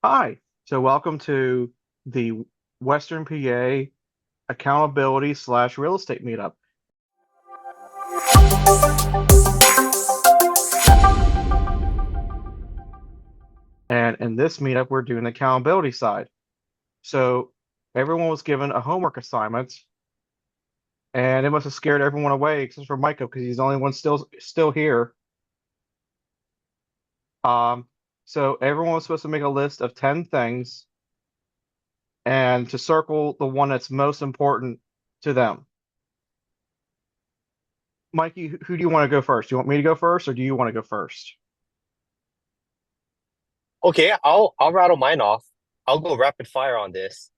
Hi. So welcome to the Western PA accountability slash real estate meetup. And in this meetup, we're doing the accountability side. So everyone was given a homework assignment, and it must have scared everyone away except for Micah because he's the only one still here. Um, so everyone was supposed to make a list of 10 things and to circle the one that's most important to them. Mikey, who do you want to go first? Do you want me to go first, or do you want to go first? Okay, I'll rattle mine off. I'll go rapid fire on this.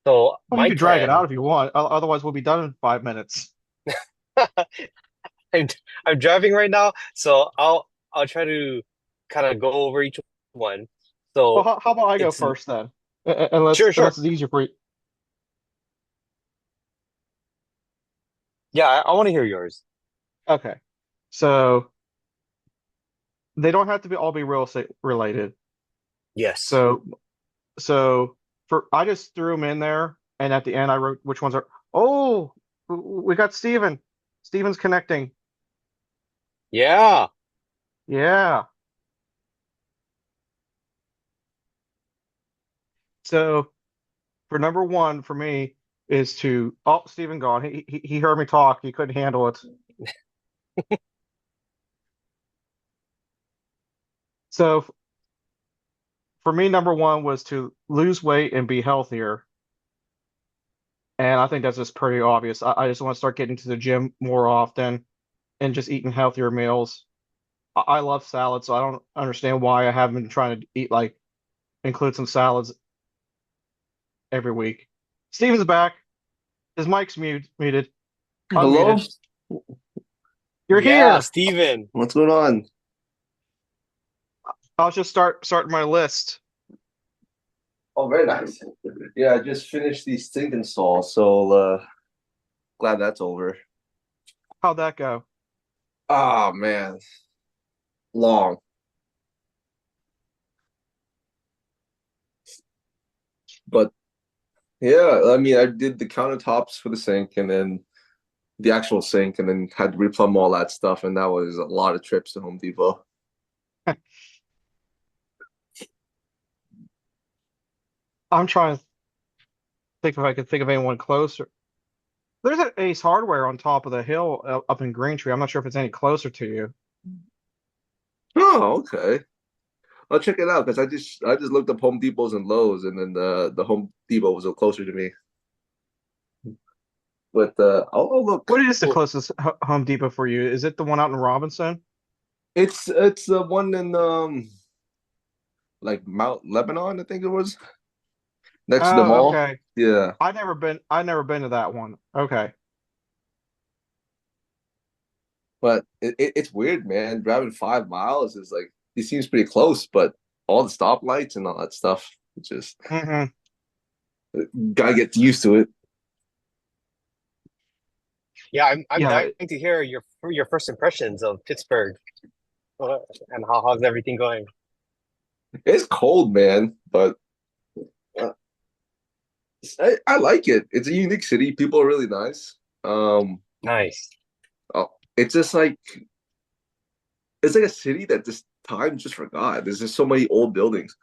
So Well, you my could drag it out 10, if you want. Otherwise, we'll be done in 5 minutes. I'm I'm driving right now, so I'll try to kind of go over each one. Well, So how about I go it's first then? Unless sure, sure. unless it's easier for you. Yeah, I want to hear yours. Okay. So they don't have to be all be real estate related. Yes. So so for I just threw them in there, and at the end I wrote which ones are. Oh, we got Steven. Steven's connecting. Yeah. Yeah. So for number one for me is to Steven gone. He heard me talk. He couldn't handle it. So for me, number one was to lose weight and be healthier. And I think that's just pretty obvious. I just want to start getting to the gym more often and just eating healthier meals. I love salads, so I don't understand why I haven't been trying to eat like include some salads every week. Steven's back. His mic's muted, Hello? unmuted. You're Yeah, here. Steven. What's going on? I'll just starting my list. Oh, very nice. Yeah, I just finished the sink install, so glad that's over. How'd that go? Oh man, long. But yeah, I mean, I did the countertops for the sink and then the actual sink and then had to replumb all that stuff, and that was a lot of trips to Home Depot. I'm trying to think if I could think of anyone closer. There's an Ace Hardware on top of the hill up in Green Tree. I'm not sure if it's any closer to you. Oh, okay. I'll check it out because I just looked up Home Depots and Lowe's, and then the Home Depot was a little closer to me. But I'll look. What is the closest Home Depot for you? Is it the one out in Robinson? It's the one in like Mount Lebanon, I think it was, next to the Oh, mall. okay. Yeah, I've never been to that one. Okay. but it's weird, man. Driving 5 miles is like it seems pretty close, but all the stoplights and all that stuff, it just Hmm. gotta get used to it. Yeah, I'm Yeah, dying to hear your first impressions of Pittsburgh and how's everything going? It's cold, man, but uh, I like it. It's a unique city. People are really nice. Um, Nice. it's just like it's like a city that this time just forgot. There's just so many old buildings.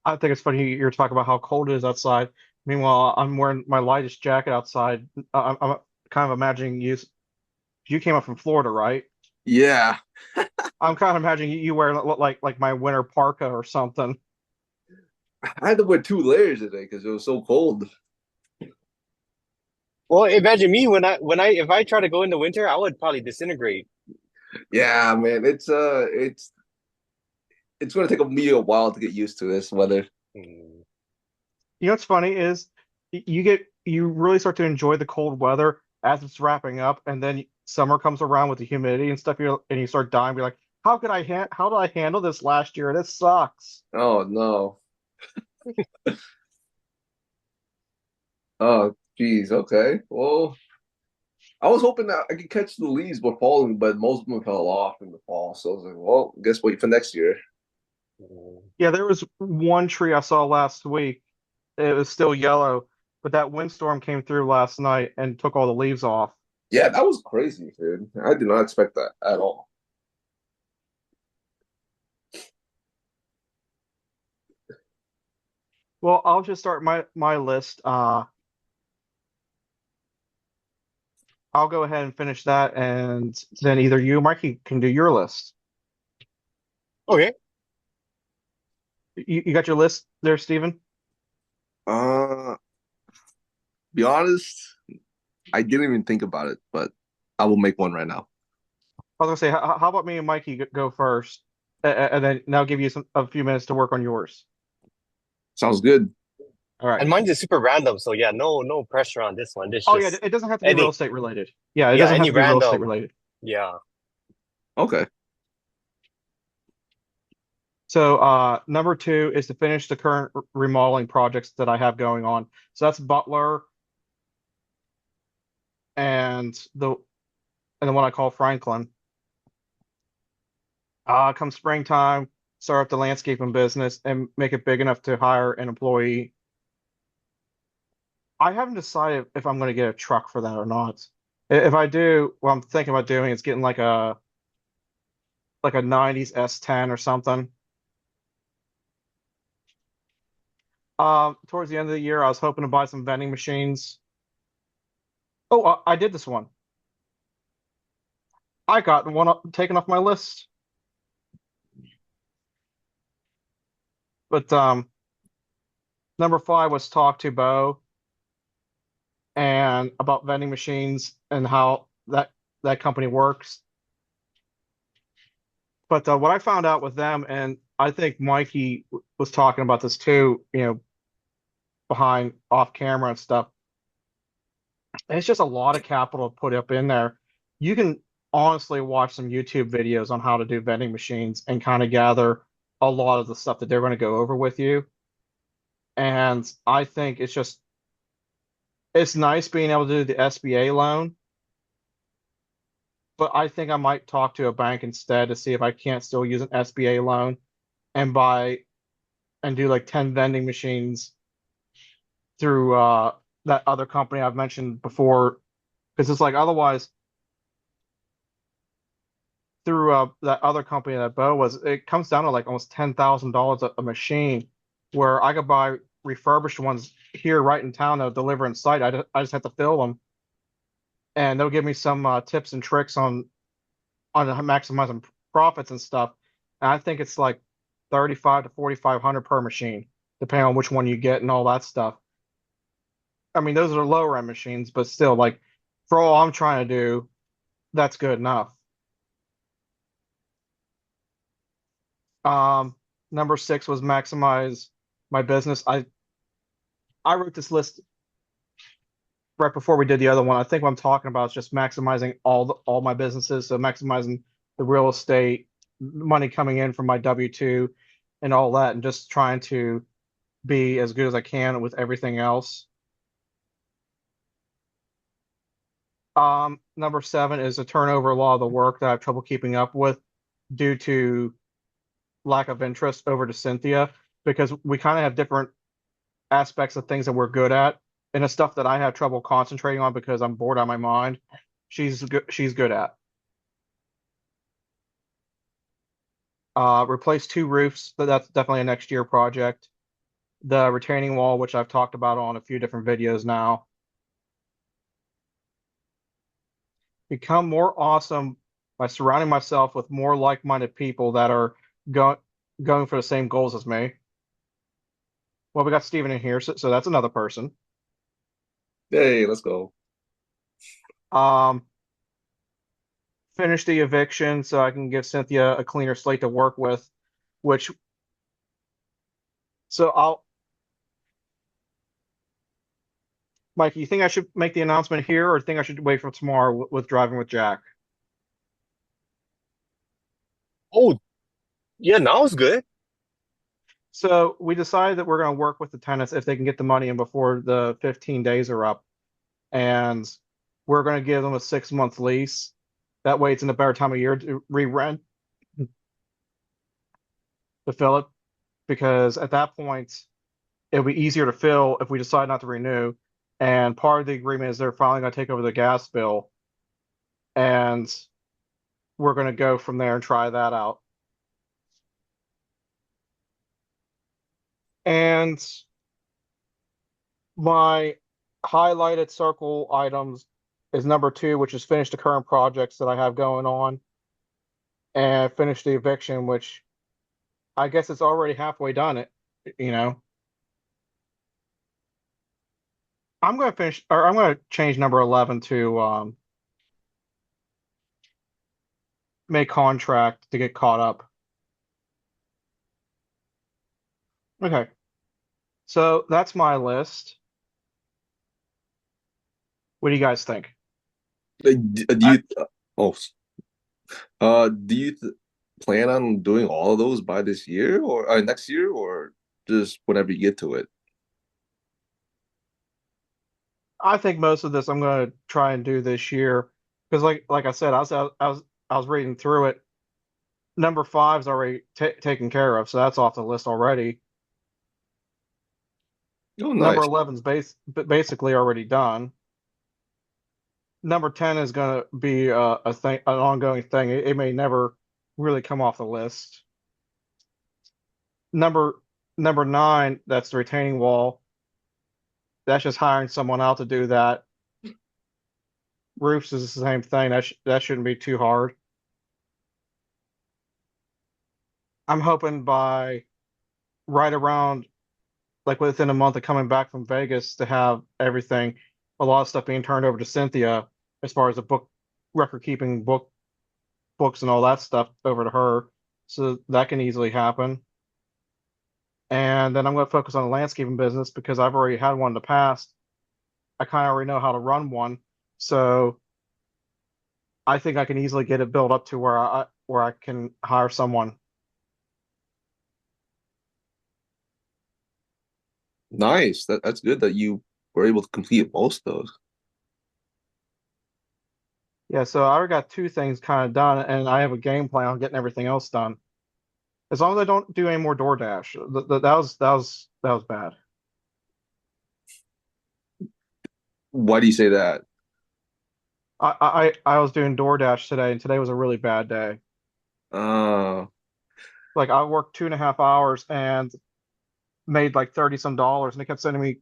I think it's funny you're talking about how cold it is outside. Meanwhile, I'm wearing my lightest jacket outside. I'm kind of imagining you came up from Florida, right? Yeah, I'm kind of imagining you wearing like my winter parka or something. I had to wear 2 layers today because it was so cold. Well, imagine me when I if I try to go in the winter, I would probably disintegrate. Yeah, man, it's going to take me a while to get used to this weather. Hmm. You know what's funny is you really start to enjoy the cold weather as it's wrapping up, and then summer comes around with the humidity and stuff, and you start dying. Be like, how did I handle this last year? This sucks. Oh no. Oh, geez. Okay. Well, I was hoping that I could catch the leaves before falling, but most of them fell off in the fall. So I was like, well, guess wait for next year. Yeah, there was one tree I saw last week. It was still yellow, but that windstorm came through last night and took all the leaves off. Yeah, that was crazy, dude. I did not expect that at all. Well, I'll just start my list. I'll go ahead and finish that, and then either you or Mikey can do your list. Okay. You got your list there, Steven? Uh, be honest, I didn't even think about it, but I will make one right now. I was gonna say, how about me and Mikey go first, and then now give you a few minutes to work on yours. Sounds good. All right. And mine's is super random, so yeah, no pressure on this one. It's Oh yeah, just it doesn't have to be real any estate related. Yeah, it yeah, doesn't have any to be real estate random. related. Yeah. Okay. So number two is to finish the current remodeling projects that I have going on. So that's Butler and the one I call Franklin. Come springtime, start up the landscaping business and make it big enough to hire an employee. I haven't decided if I'm going to get a truck for that or not. If I do, what I'm thinking about doing is getting like a 90s S10 or something. Towards the end of the year, I was hoping to buy some vending machines. Oh, I did this one. I got taken off my list. But number five was talk to Bo and about vending machines and how that company works. But what I found out with them, and I think Mikey was talking about this too, behind off camera and stuff. It's just a lot of capital to put up in there. You can honestly watch some YouTube videos on how to do vending machines and kind of gather a lot of the stuff that they're going to go over with you. And I think it's nice being able to do the SBA loan, but I think I might talk to a bank instead to see if I can't still use an SBA loan and buy and do like 10 vending machines through that other company I've mentioned before. Because it's like otherwise through that other company that Bo was, it comes down to like almost $10,000 a machine, where I could buy refurbished ones here right in town that'll deliver in sight. I just have to fill them, and they'll give me some tips and tricks on maximizing profits and stuff. And I think it's like 35 to 4,500 per machine, depending on which one you get and all that stuff. I mean, those are lower end machines, but still, like for all I'm trying to do, that's good enough. Um, Number six was maximize my business. I wrote this list right before we did the other one. I think what I'm talking about is just maximizing all my businesses. So maximizing the real estate, money coming in from my W-2 and all that, and just trying to be as good as I can with everything else. Number seven is the turnover law of the work that I have trouble keeping up with due to lack of interest over to Cynthia, because we kind of have different aspects of things that we're good at, and the stuff that I have trouble concentrating on because I'm bored out of my mind. She's good at. Replace two roofs, but that's definitely a next year project. The retaining wall, which I've talked about on a few different videos now. Become more awesome by surrounding myself with more like-minded people that are go going for the same goals as me. Well, we got Steven in here, so that's another person. Hey, let's go. Um, Finish the eviction so I can give Cynthia a cleaner slate to work with, which so I'll Mike, you think I should make the announcement here or think I should wait for tomorrow with driving with Jack? Oh, yeah, now it's good. So we decided that we're going to work with the tenants if they can get the money in before the 15 days are up. And we're going to give them a 6 month lease. That way it's in a better time of year to re-rent to fill it. because at that point it'll be easier to fill if we decide not to renew. And part of the agreement is they're finally going to take over the gas bill, and we're going to go from there and try that out. And my highlighted circle items is number 2, which is finish the current projects that I have going on and finish the eviction, which I guess it's already halfway done it, you know. I'm going to finish, or I'm going to change number 11 to make contract to get caught up. Okay, so that's my list. What do you guys think? Do you oh do you plan on doing all of those by this year or next year or just whenever you get to it? I think most of this I'm going to try and do this year because, like I said, I was reading through it. Number 5's already taken care of, so that's off the list already. Oh, Number nice. 11's basically already done. Number 10 is going to be a thing, an ongoing thing. It may never really come off the list. Number number 9, that's the retaining wall. That's just hiring someone out to do that. Roofs is the same thing. That shouldn't be too hard. I'm hoping by right around like within a month of coming back from Vegas to have everything, a lot of stuff being turned over to Cynthia as far as the book record keeping books and all that stuff over to her. So that can easily happen. And then I'm going to focus on the landscaping business because I've already had one in the past. I kind of already know how to run one. So I think I can easily get it built up to where I can hire someone. Nice. That's good that you were able to complete most of those. Yeah, so I already got 2 things kind of done, and I have a game plan on getting everything else done. As long as I don't do any more DoorDash. That was bad. Why do you say that? I was doing DoorDash today, and today was a really bad day. Uh, Like I worked 2.5 hours and made like 30 some dollars, and they kept sending me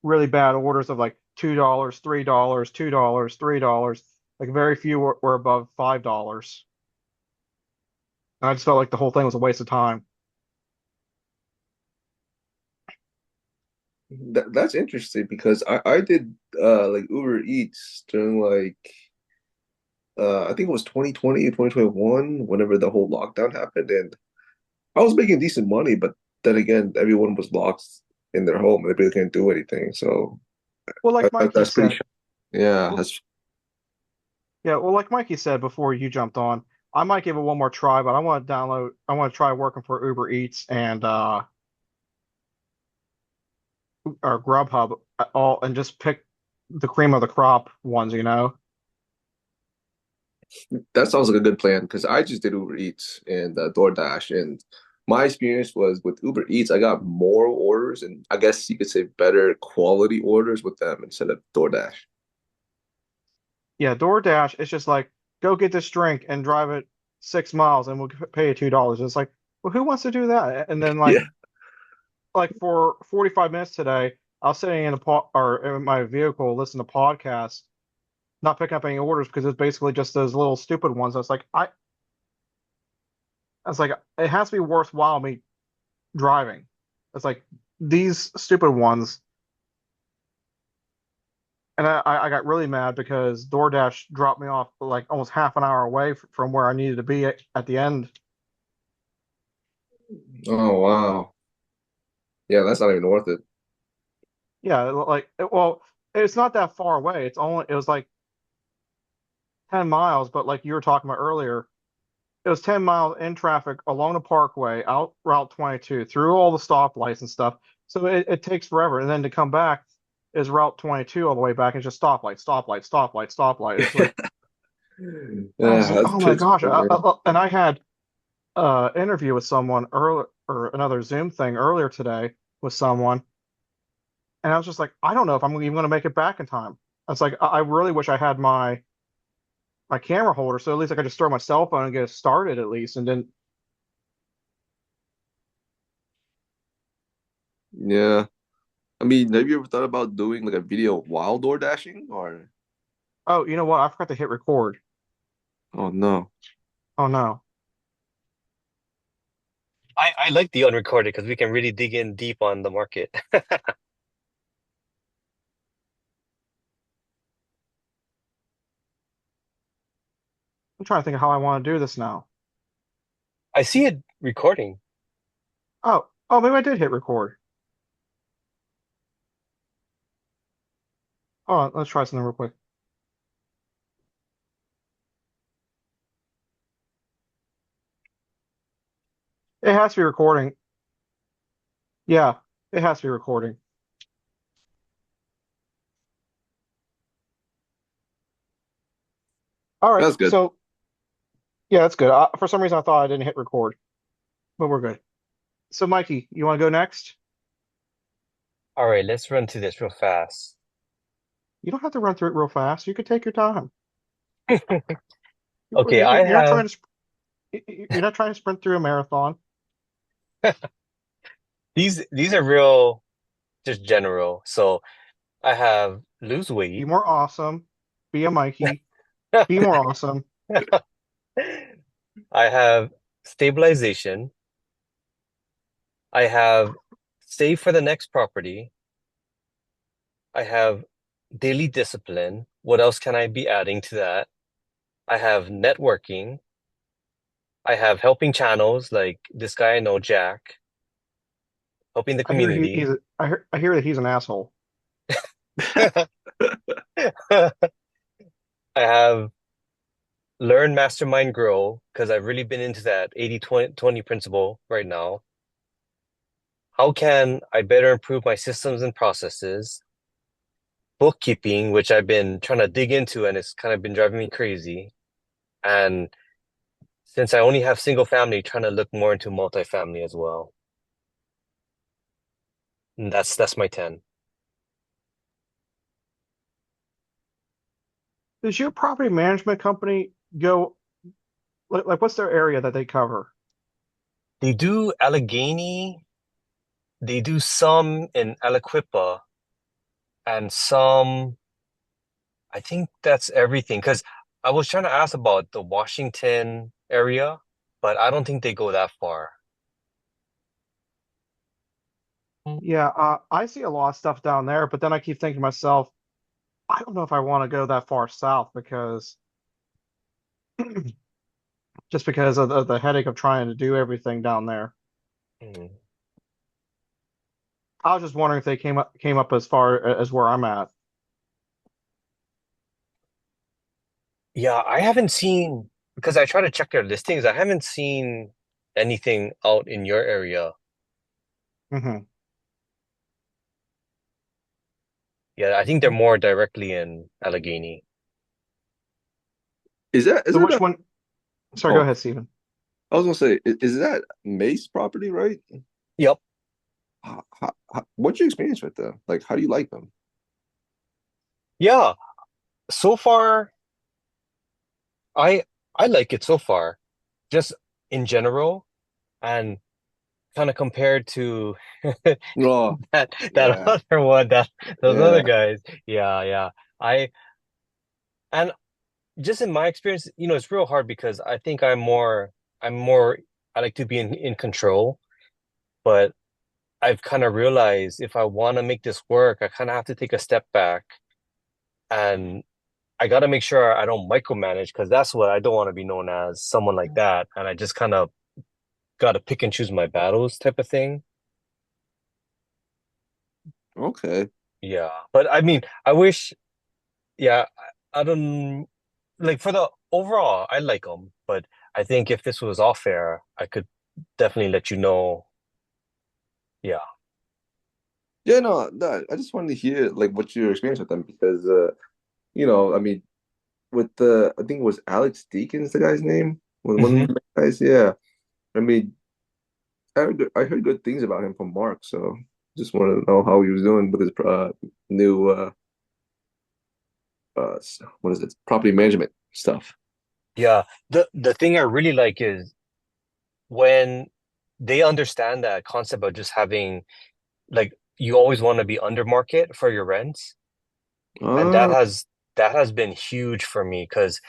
really bad orders of like $2, $3, $2, $3. Like very few were above $5. And I just felt like the whole thing was a waste of time. that's interesting because I did like Uber Eats during like I think it was 2020 or 2021 whenever the whole lockdown happened, and I was making decent money, but then again everyone was locked in their home and they really couldn't do anything. So Well, like Mikey that's pretty said, yeah, well, that's yeah, well, like Mikey said before you jumped on, I might give it one more try, but I want to try working for Uber Eats and or Grubhub all and just pick the cream of the crop ones, you know? that sounds like a good plan because I just did Uber Eats and DoorDash, and my experience was with Uber Eats, I got more orders and I guess you could say better quality orders with them instead of DoorDash. Yeah, DoorDash, it's just like, go get this drink and drive it 6 miles and we'll pay you $2. It's like, well, who wants to do that? And then Yeah. like for 45 minutes today, I was sitting in a pod or in my vehicle listening to podcasts, not picking up any orders because it's basically just those little stupid ones. I was like, it has to be worthwhile me driving. It's like these stupid ones. And I got really mad because DoorDash dropped me off like almost half an hour away from where I needed to be at the end. Oh wow. Yeah, that's not even worth it. Yeah, well, it's not that far away. It was like 10 miles, but like you were talking about earlier, it was 10 miles in traffic along the parkway, out Route 22, through all the stoplights and stuff. So it takes forever. And then to come back is Route 22 all the way back. It's just stoplight, stoplight, stoplight, stoplight. It's like, I was Yeah, like, that's oh my gosh. Pittsburgh, man. And I had interview with someone earlier or another Zoom thing earlier today with someone, and I was just like, I don't know if I'm even going to make it back in time. I was like, I really wish I had my camera holder, so at least I could just throw my cell phone and get it started at least, and then Yeah. I mean, have you ever thought about doing like a video while door dashing or oh, you know what? I forgot to hit record. oh no. Oh no. I like the unrecorded because we can really dig in deep on the market. I'm trying to think of how I want to do this now. I see it recording. Oh, maybe I did hit record. Oh, let's try something real quick. It has to be recording. Yeah, it has to be recording. All right, That's good. so yeah, that's good. For some reason, I thought I didn't hit record, but we're good. So, Mikey, you want to go next? All right, let's run through this real fast. You don't have to run through it real fast. You could take your time. Okay, You're not trying to you're not trying to sprint through a marathon. these are real just general. So I have lose Be weight. more awesome. Be a Mikey. Be more awesome. I have stabilization. I have save for the next property. I have daily discipline. What else can I be adding to that? I have networking. I have helping channels like this guy I know, Jack, helping the I hear community. I hear that he's an asshole. I have learn, mastermind, grow because I've really been into that 80-20 principle right now. How can I better improve my systems and processes? Bookkeeping, which I've been trying to dig into and it's kind of been driving me crazy. And since I only have single family, trying to look more into multifamily as well. And that's my 10. Does your property management company go like what's their area that they cover? They do Allegheny, they do some in Aliquippa, and some, I think that's everything. Because I was trying to ask about the Washington area, but I don't think they go that far. Yeah, I see a lot of stuff down there, but then I keep thinking to myself, I don't know if I want to go that far south because just because of the headache of trying to do everything down there. Mm. I was just wondering if they came up as far as where I'm at. Yeah, I haven't seen, because I try to check their listings, I haven't seen anything out in your area. Hmm. Yeah, I think they're more directly in Allegheny. Is that So isn't which that one? Sorry, go oh ahead, Stephen. I was gonna say is that Mace property, right? Yep. What's your experience with them? Like how do you like them? Yeah, so far I I like it so far. Just in general and kind of compared to Oh, that yeah, other one that those other yeah. guys. Yeah, yeah. I and just in my experience, it's real hard because I think I'm more I like to be in control, but I've kind of realized if I want to make this work, I kind of have to take a step back and I got to make sure I don't micromanage because that's what I don't want to be known as someone like that. And I just kind of got to pick and choose my battles type of thing. Okay. Yeah. But I mean, I wish, yeah, I don't like for the overall, I like them, but I think if this was off air, I could definitely let you know. Yeah. Yeah, no, I just wanted to hear like what your experience with them because I mean with the I think it was Alex Deakins, the guy's name, one of Hmm. the guys, yeah. I mean, I heard good things about him from Mark, so just wanted to know how he was doing with his new what is it? Property management stuff. Yeah, the thing I really like is when they understand that concept of just having like you always want to be under market for your rents, and Ah, that has been huge for me because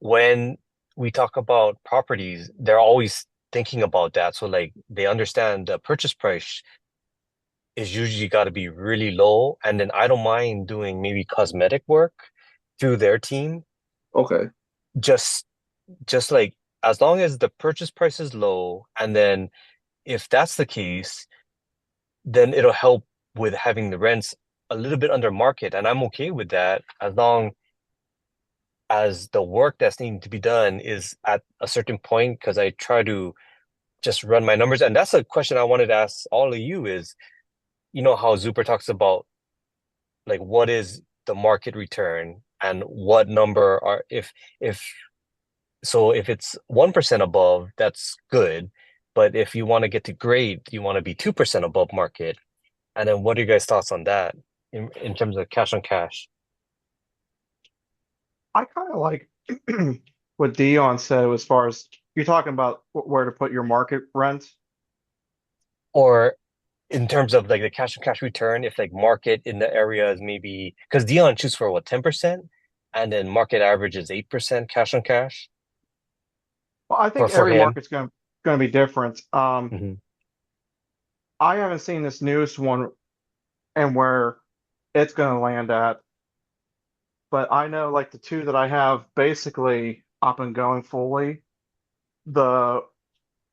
when we talk about properties, they're always thinking about that. So like they understand the purchase price is usually got to be really low, and then I don't mind doing maybe cosmetic work through their team, okay. just just like as long as the purchase price is low, and then if that's the case, then it'll help with having the rents a little bit under market, and I'm okay with that as long as the work that's needing to be done is at a certain point because I try to just run my numbers. And that's a question I wanted to ask all of you is, you know how Zuper talks about like what is the market return and what number are if so if it's 1% above, that's good. But if you want to get to grade, you want to be 2% above market. And then what are you guys' thoughts on that in terms of cash on cash? I kind of like what Dion said as far as you're talking about where to put your market rent. Or in terms of like the cash on cash return, if like market in the area is maybe because Dion shoots for what, 10%? And then market average is 8% cash on cash Well, I think for every him. market's going to be different. Hmm. I haven't seen this newest one and where it's going to land at, but I know like the two that I have basically up and going fully. The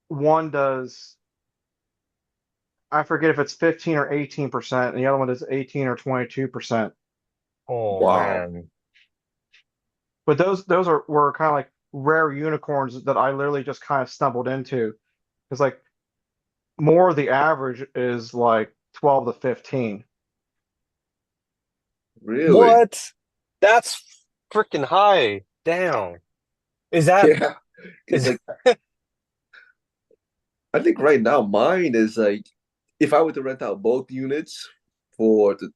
one does, I forget if it's 15 or 18%, and the other one does 18 or 22%. Oh Wow. man. But those were kind of like rare unicorns that I literally just kind of stumbled into. Because like more of the average is like 12 to 15. Really? What? That's freaking high. Damn. Is that Yeah. Because is like I think right now mine is like if I were to rent out both units for the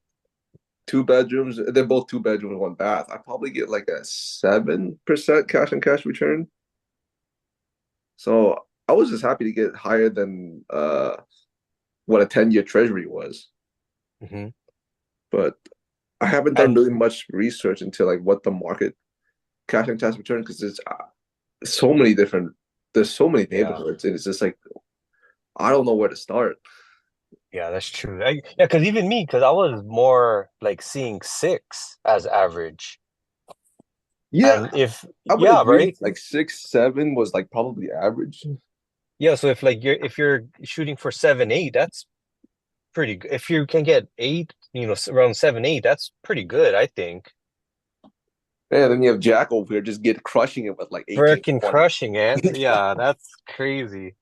two bedrooms, they're both two bedrooms, one bath, I probably get like a 7% cash on cash return. So I was just happy to get higher than what a 10-year treasury was. Mhm. But I haven't done And really much research into like what the market cash on cash return because there's so many different there's so many yeah, neighborhoods and it's just like I don't know where to start. yeah, that's true. Yeah, because even me, because I was more like seeing six as average. Yeah, And if I would yeah, agree. right? Like 6, 7 was like probably average. Yeah, so if like you're shooting for 7, 8, that's pretty good. If you can get eight, around 7, 8, that's pretty good, I think. And then you have Jack over here just get crushing it with like 18, Freaking 20. crushing it. Yeah, that's crazy.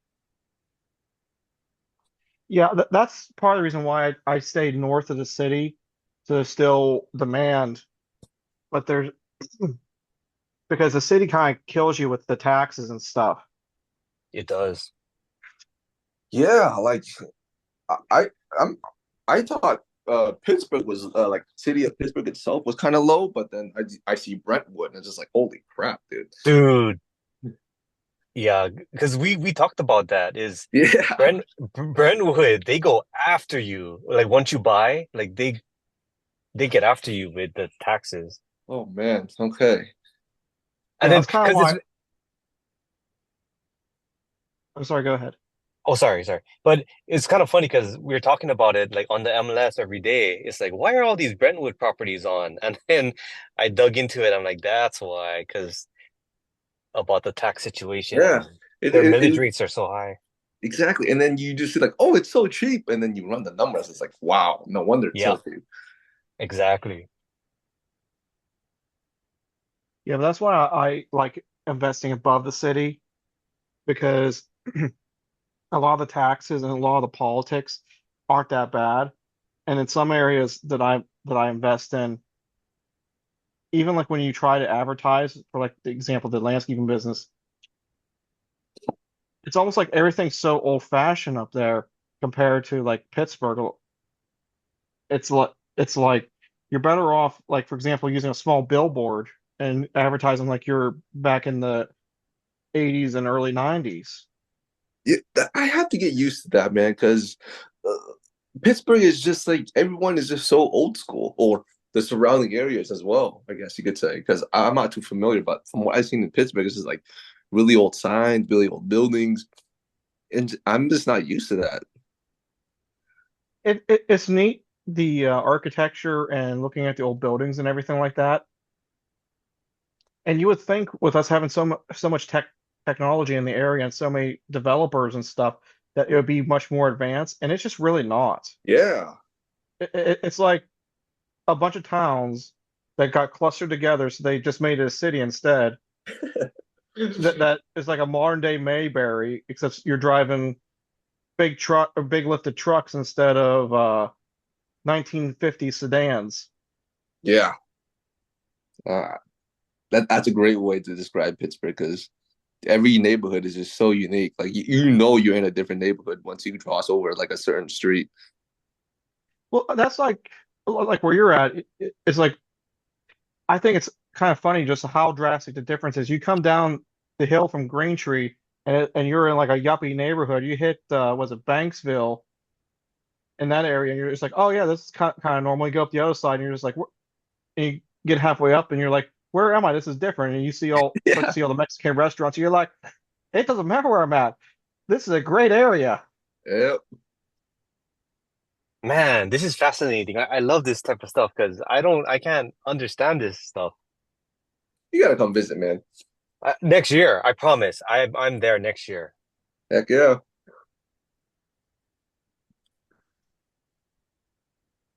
Yeah, that's part of the reason why I stayed north of the city to still demand. But there's because the city kind of kills you with the taxes and stuff. It does. Yeah, like I I'm I thought Pittsburgh was like city of Pittsburgh itself was kind of low, but then I see Brentwood and it's just like holy crap, dude. Dude, yeah, because we talked about that is Yeah. Brentwood, they go after you. Like once you buy, like they get after you with the taxes. Oh man. Okay. And Yeah, then that's kind of because it's why. I'm sorry, go ahead. oh sorry. But it's kind of funny because we're talking about it like on the MLS every day. It's like, why are all these Brentwood properties on? And then I dug into it. I'm like, that's why, because about the tax situation Yeah. and their millage rates are so high. Exactly. And then you just see like, oh, it's so cheap, and then you run the numbers. It's like, wow, no wonder it's Yeah, so cheap. exactly. Yeah, but that's why I like investing above the city because a lot of the taxes and a lot of the politics aren't that bad. And in some areas that I invest in, even like when you try to advertise for like the example, the landscaping business, it's almost like everything's so old-fashioned up there compared to like Pittsburgh. It's like you're better off, like for example, using a small billboard and advertising like you're back in the 80s and early 90s. Yeah, I have to get used to that, man, because uh, Pittsburgh is just like everyone is just so old school, or the surrounding areas as well, I guess you could say, because I'm not too familiar, but from what I've seen in Pittsburgh, it's just like really old signs, really old buildings, and I'm just not used to that. It's neat, the architecture and looking at the old buildings and everything like that. And you would think with us having so much technology in the area and so many developers and stuff that it would be much more advanced, and it's just really not. Yeah. It's like a bunch of towns that got clustered together, so they just made it a city instead. That is like a modern day Mayberry, except you're driving big truck or big lifted trucks instead of 1950 sedans. Yeah. Uh, that's a great way to describe Pittsburgh because every neighborhood is just so unique. Like you know you're in a different neighborhood once you cross over like a certain street. Well, that's like where you're at. It's like I think it's kind of funny just how drastic the difference is. You come down the hill from Greentree and you're in like a yuppie neighborhood. You hit was it Banksville in that area, and you're just like, oh yeah, this is kind of normal. You go up the other side, and you're just like, and you get halfway up, and you're like, where am I? This is different. And you start to Yeah. see all the Mexican restaurants. And you're like, it doesn't matter where I'm at. This is a great area. Yep. Man, this is fascinating. I love this type of stuff because I can't understand this stuff. You gotta come visit, man. Next year, I promise. I'm there next year. Heck yeah.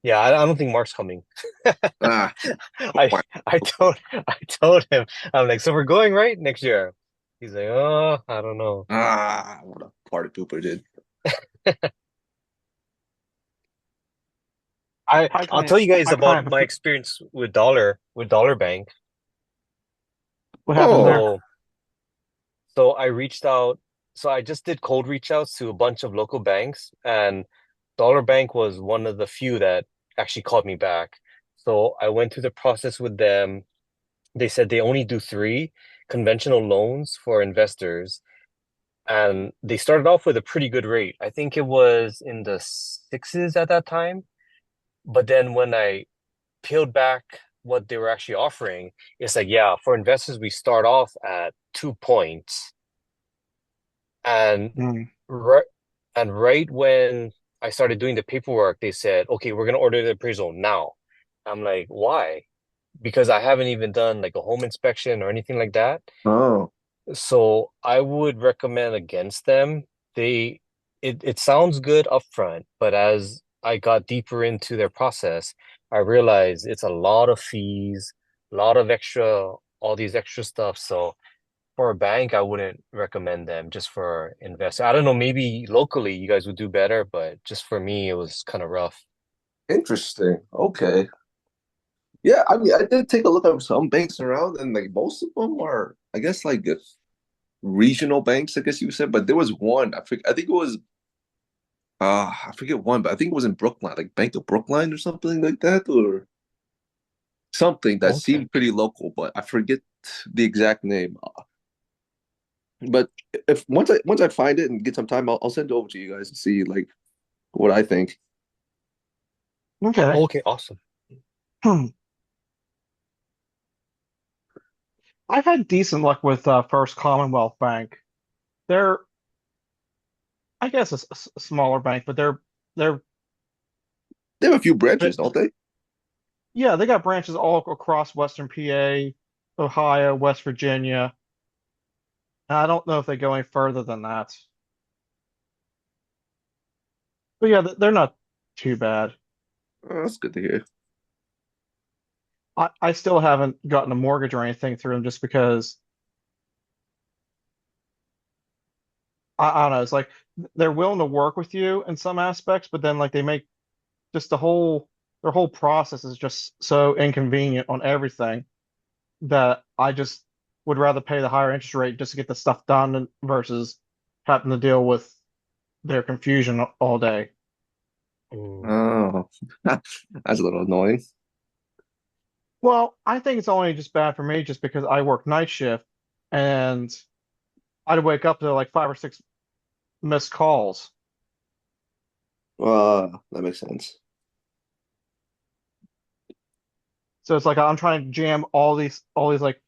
Yeah, I don't think Mark's coming. Ah, I I told him, I'm like, so we're going right next year. He's like, oh, I don't know. what a party pooper did. I'll tell you guys I kind about of my experience with Dollar Bank. what happened Oh, there. So so I reached out. So I just did cold reach outs to a bunch of local banks, and Dollar Bank was one of the few that actually called me back. So I went through the process with them. They said they only do three conventional loans for investors, and they started off with a pretty good rate. I think it was in the sixes at that time. But then when I peeled back what they were actually offering, it's like, yeah, for investors, we start off at 2 points. And Mm. right, and right when I started doing the paperwork, they said, okay, we're gonna order the appraisal now. I'm like, why? Because I haven't even done like a home inspection or anything like that. oh, So I would recommend against them. They it sounds good upfront, but as I got deeper into their process, I realized it's a lot of fees, a lot of extra, all these extra stuff. So for a bank, I wouldn't recommend them just for investor. I don't know, maybe locally you guys would do better, but just for me, it was kind of rough. interesting. Okay. Yeah, I mean, I did take a look at some banks around, and like most of them are, I guess, like regional banks, I guess you said. But there was one, I think it was, I forget one, but I think it was in Brookline, like Bank of Brookline or something like that, or something that Okay. seemed pretty local, but I forget the exact name. But if once I find it and get some time, I'll send it over to you guys and see like what I think. Okay. Okay, awesome. I've had decent luck with First Commonwealth Bank. They're, I guess, a smaller bank, but they're They have a few branches, don't they? yeah, they got branches all across Western PA, Ohio, West Virginia. I don't know if they go any further than that, but yeah, they're not too bad. Oh, that's good to hear. I still haven't gotten a mortgage or anything through them just because I don't know. It's like they're willing to work with you in some aspects, but then like they make just their whole process is just so inconvenient on everything that I just would rather pay the higher interest rate just to get the stuff done versus having to deal with their confusion all day. Mm. Oh, that's a little annoying. Well, I think it's only just bad for me just because I work night shift and I'd wake up to like five or six missed calls. That makes sense. So it's like I'm trying to jam all these like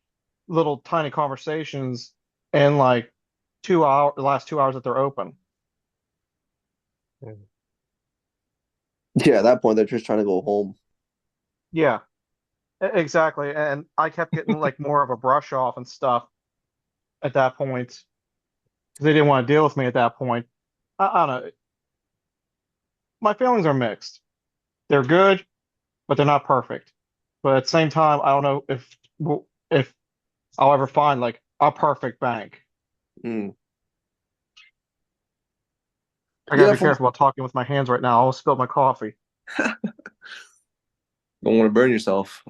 little tiny conversations in like the last 2 hours that they're open. Mm. Yeah, at that point they're just trying to go home. Yeah, exactly. And I kept getting like more of a brush off and stuff at that point because they didn't want to deal with me at that point. I don't know. My feelings are mixed. They're good, but they're not perfect. But at the same time, I don't know if I'll ever find like a perfect bank. Mm. I gotta Yeah, be careful about talking with my hands right now. I'll spill my coffee. don't want to burn yourself.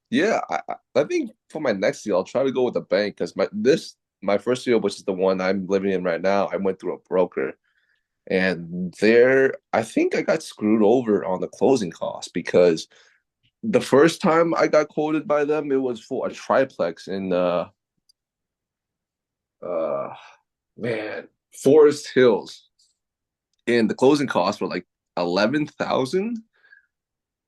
Yeah, I think for my next deal, I'll try to go with a bank because my first deal, which is the one I'm living in right now, I went through a broker, and there I think I got screwed over on the closing costs because the first time I got quoted by them, it was for a triplex in uh man Forest Hills, and the closing costs were like 11,000.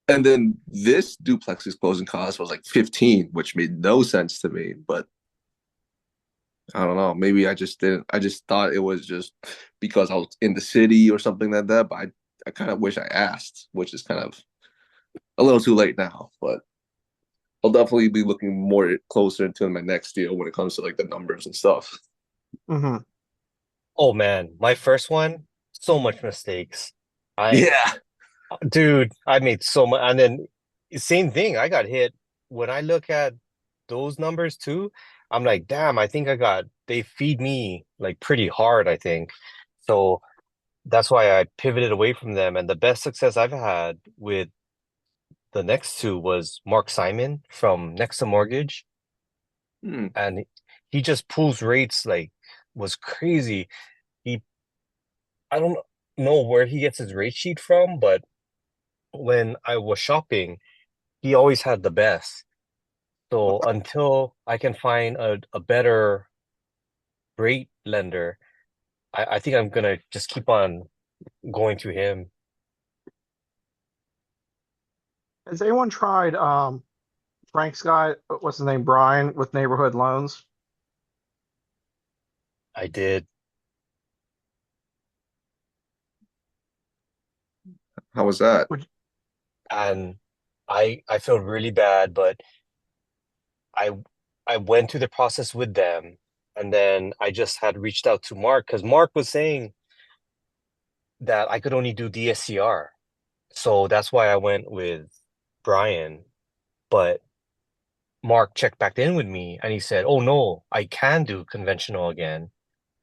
And then this duplex's closing cost was like 15, which made no sense to me. But I don't know. Maybe I just didn't. I just thought it was just because I was in the city or something like that. But I kind of wish I asked, which is kind of a little too late now. But I'll definitely be looking more closer into my next deal when it comes to like the numbers and stuff. Hmm. Oh man, my first one, so much mistakes. I, Yeah. dude, I made so much, and then same thing. I got hit. When I look at those numbers too, I'm like, damn, I think they feed me like pretty hard, I think. So that's why I pivoted away from them. And the best success I've had with the next two was Mark Simon from Nexa Mortgage. Hmm. And he just pulls rates like was crazy. He, I don't know where he gets his rate sheet from, but when I was shopping, he always had the best. So until I can find a better rate lender, I think I'm gonna just keep on going to him. Has anyone tried Frank's guy? What's his name? Brian with Neighborhood Loans. I did. How was that? Would And I felt really bad, but I I went through the process with them, and then I just had reached out to Mark because Mark was saying that I could only do DSCR. So that's why I went with Brian. But Mark checked back in with me and he said, "Oh no, I can do conventional again."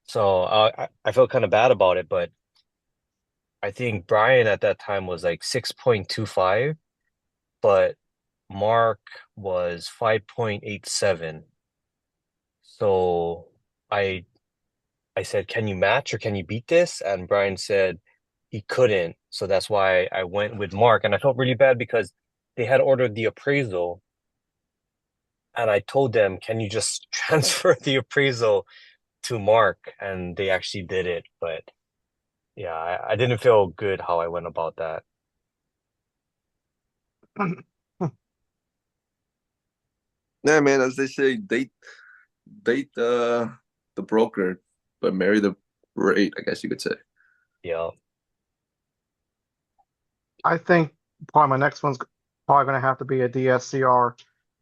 So I felt kind of bad about it, but I think Brian at that time was like 6.25, but Mark was 5.87. So I I said, "Can you match or can you beat this?" And Brian said he couldn't. So that's why I went with Mark. And I felt really bad because they had ordered the appraisal. And I told them, "Can you just transfer the appraisal to Mark?" And they actually did it. But yeah, I didn't feel good how I went about that. Yeah, man. As they say, date the broker, but marry the rate. I guess you could say. Yeah. I think probably my next one's probably going to have to be a DSCR,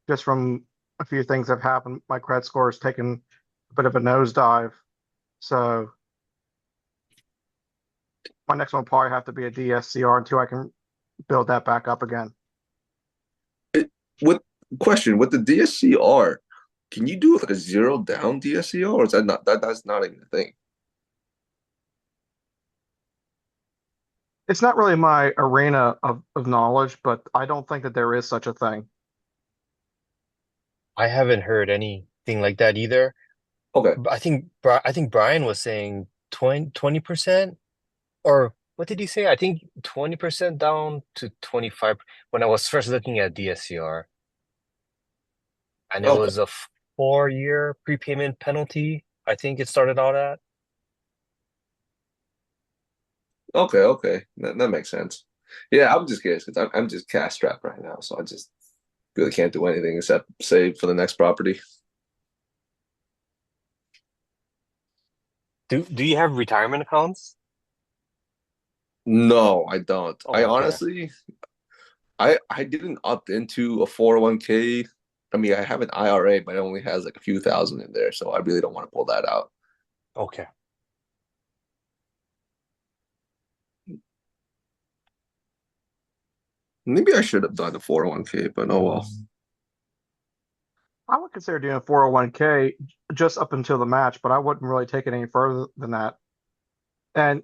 just from a few things that have happened. My credit score has taken a bit of a nosedive, so my next one will probably have to be a DSCR until I can build that back up again. With question with the DSCR, can you do like a zero down DSCR, or is that not that's not even a thing? It's not really my arena of knowledge, but I don't think that there is such a thing. I haven't heard anything like that either. Okay. I think Brian was saying 20%, or what did you say? I think 20% down to 25 when I was first looking at DSCR, and it Okay, was a 4-year prepayment penalty. I think it started out at. okay. That makes sense. Yeah, I'm just curious because I'm just cash strapped right now, so I just really can't do anything except save for the next property. Do you have retirement accounts? No, I don't. I Oh, okay. honestly, I didn't opt into a 401k. I mean, I have an IRA, but it only has like a few thousand in there, so I really don't want to pull that out. Okay. Maybe I should have done a 401k, but oh well. I would consider doing a 401k just up until the match, but I wouldn't really take it any further than that. And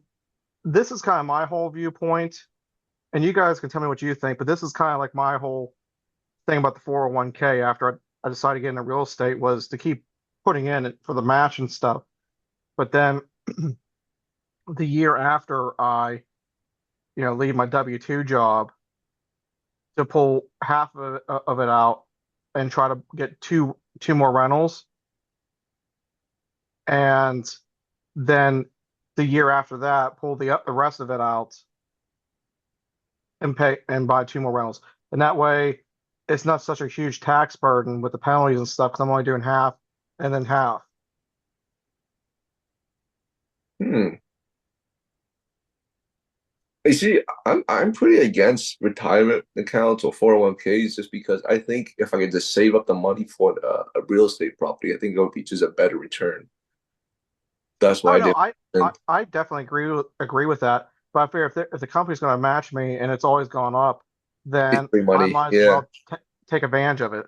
this is kind of my whole viewpoint, and you guys can tell me what you think, but this is kind of like my whole thing about the 401k after I decided to get into real estate was to keep putting in it for the match and stuff. But then the year after I, leave my W-2 job to pull half of it out and try to get two more rentals. And then the year after that, pull the rest of it out and pay and buy two more rentals. And that way, it's not such a huge tax burden with the penalties and stuff because I'm only doing half and then half. Hmm. You see, I'm pretty against retirement accounts or 401ks just because I think if I could just save up the money for a real estate property, I think it would be just a better return. That's why Oh I no, did. I definitely agree with that. But I figure if the company's going to match me and it's always gone up, It's then free I money. might as Yeah, well take advantage of it.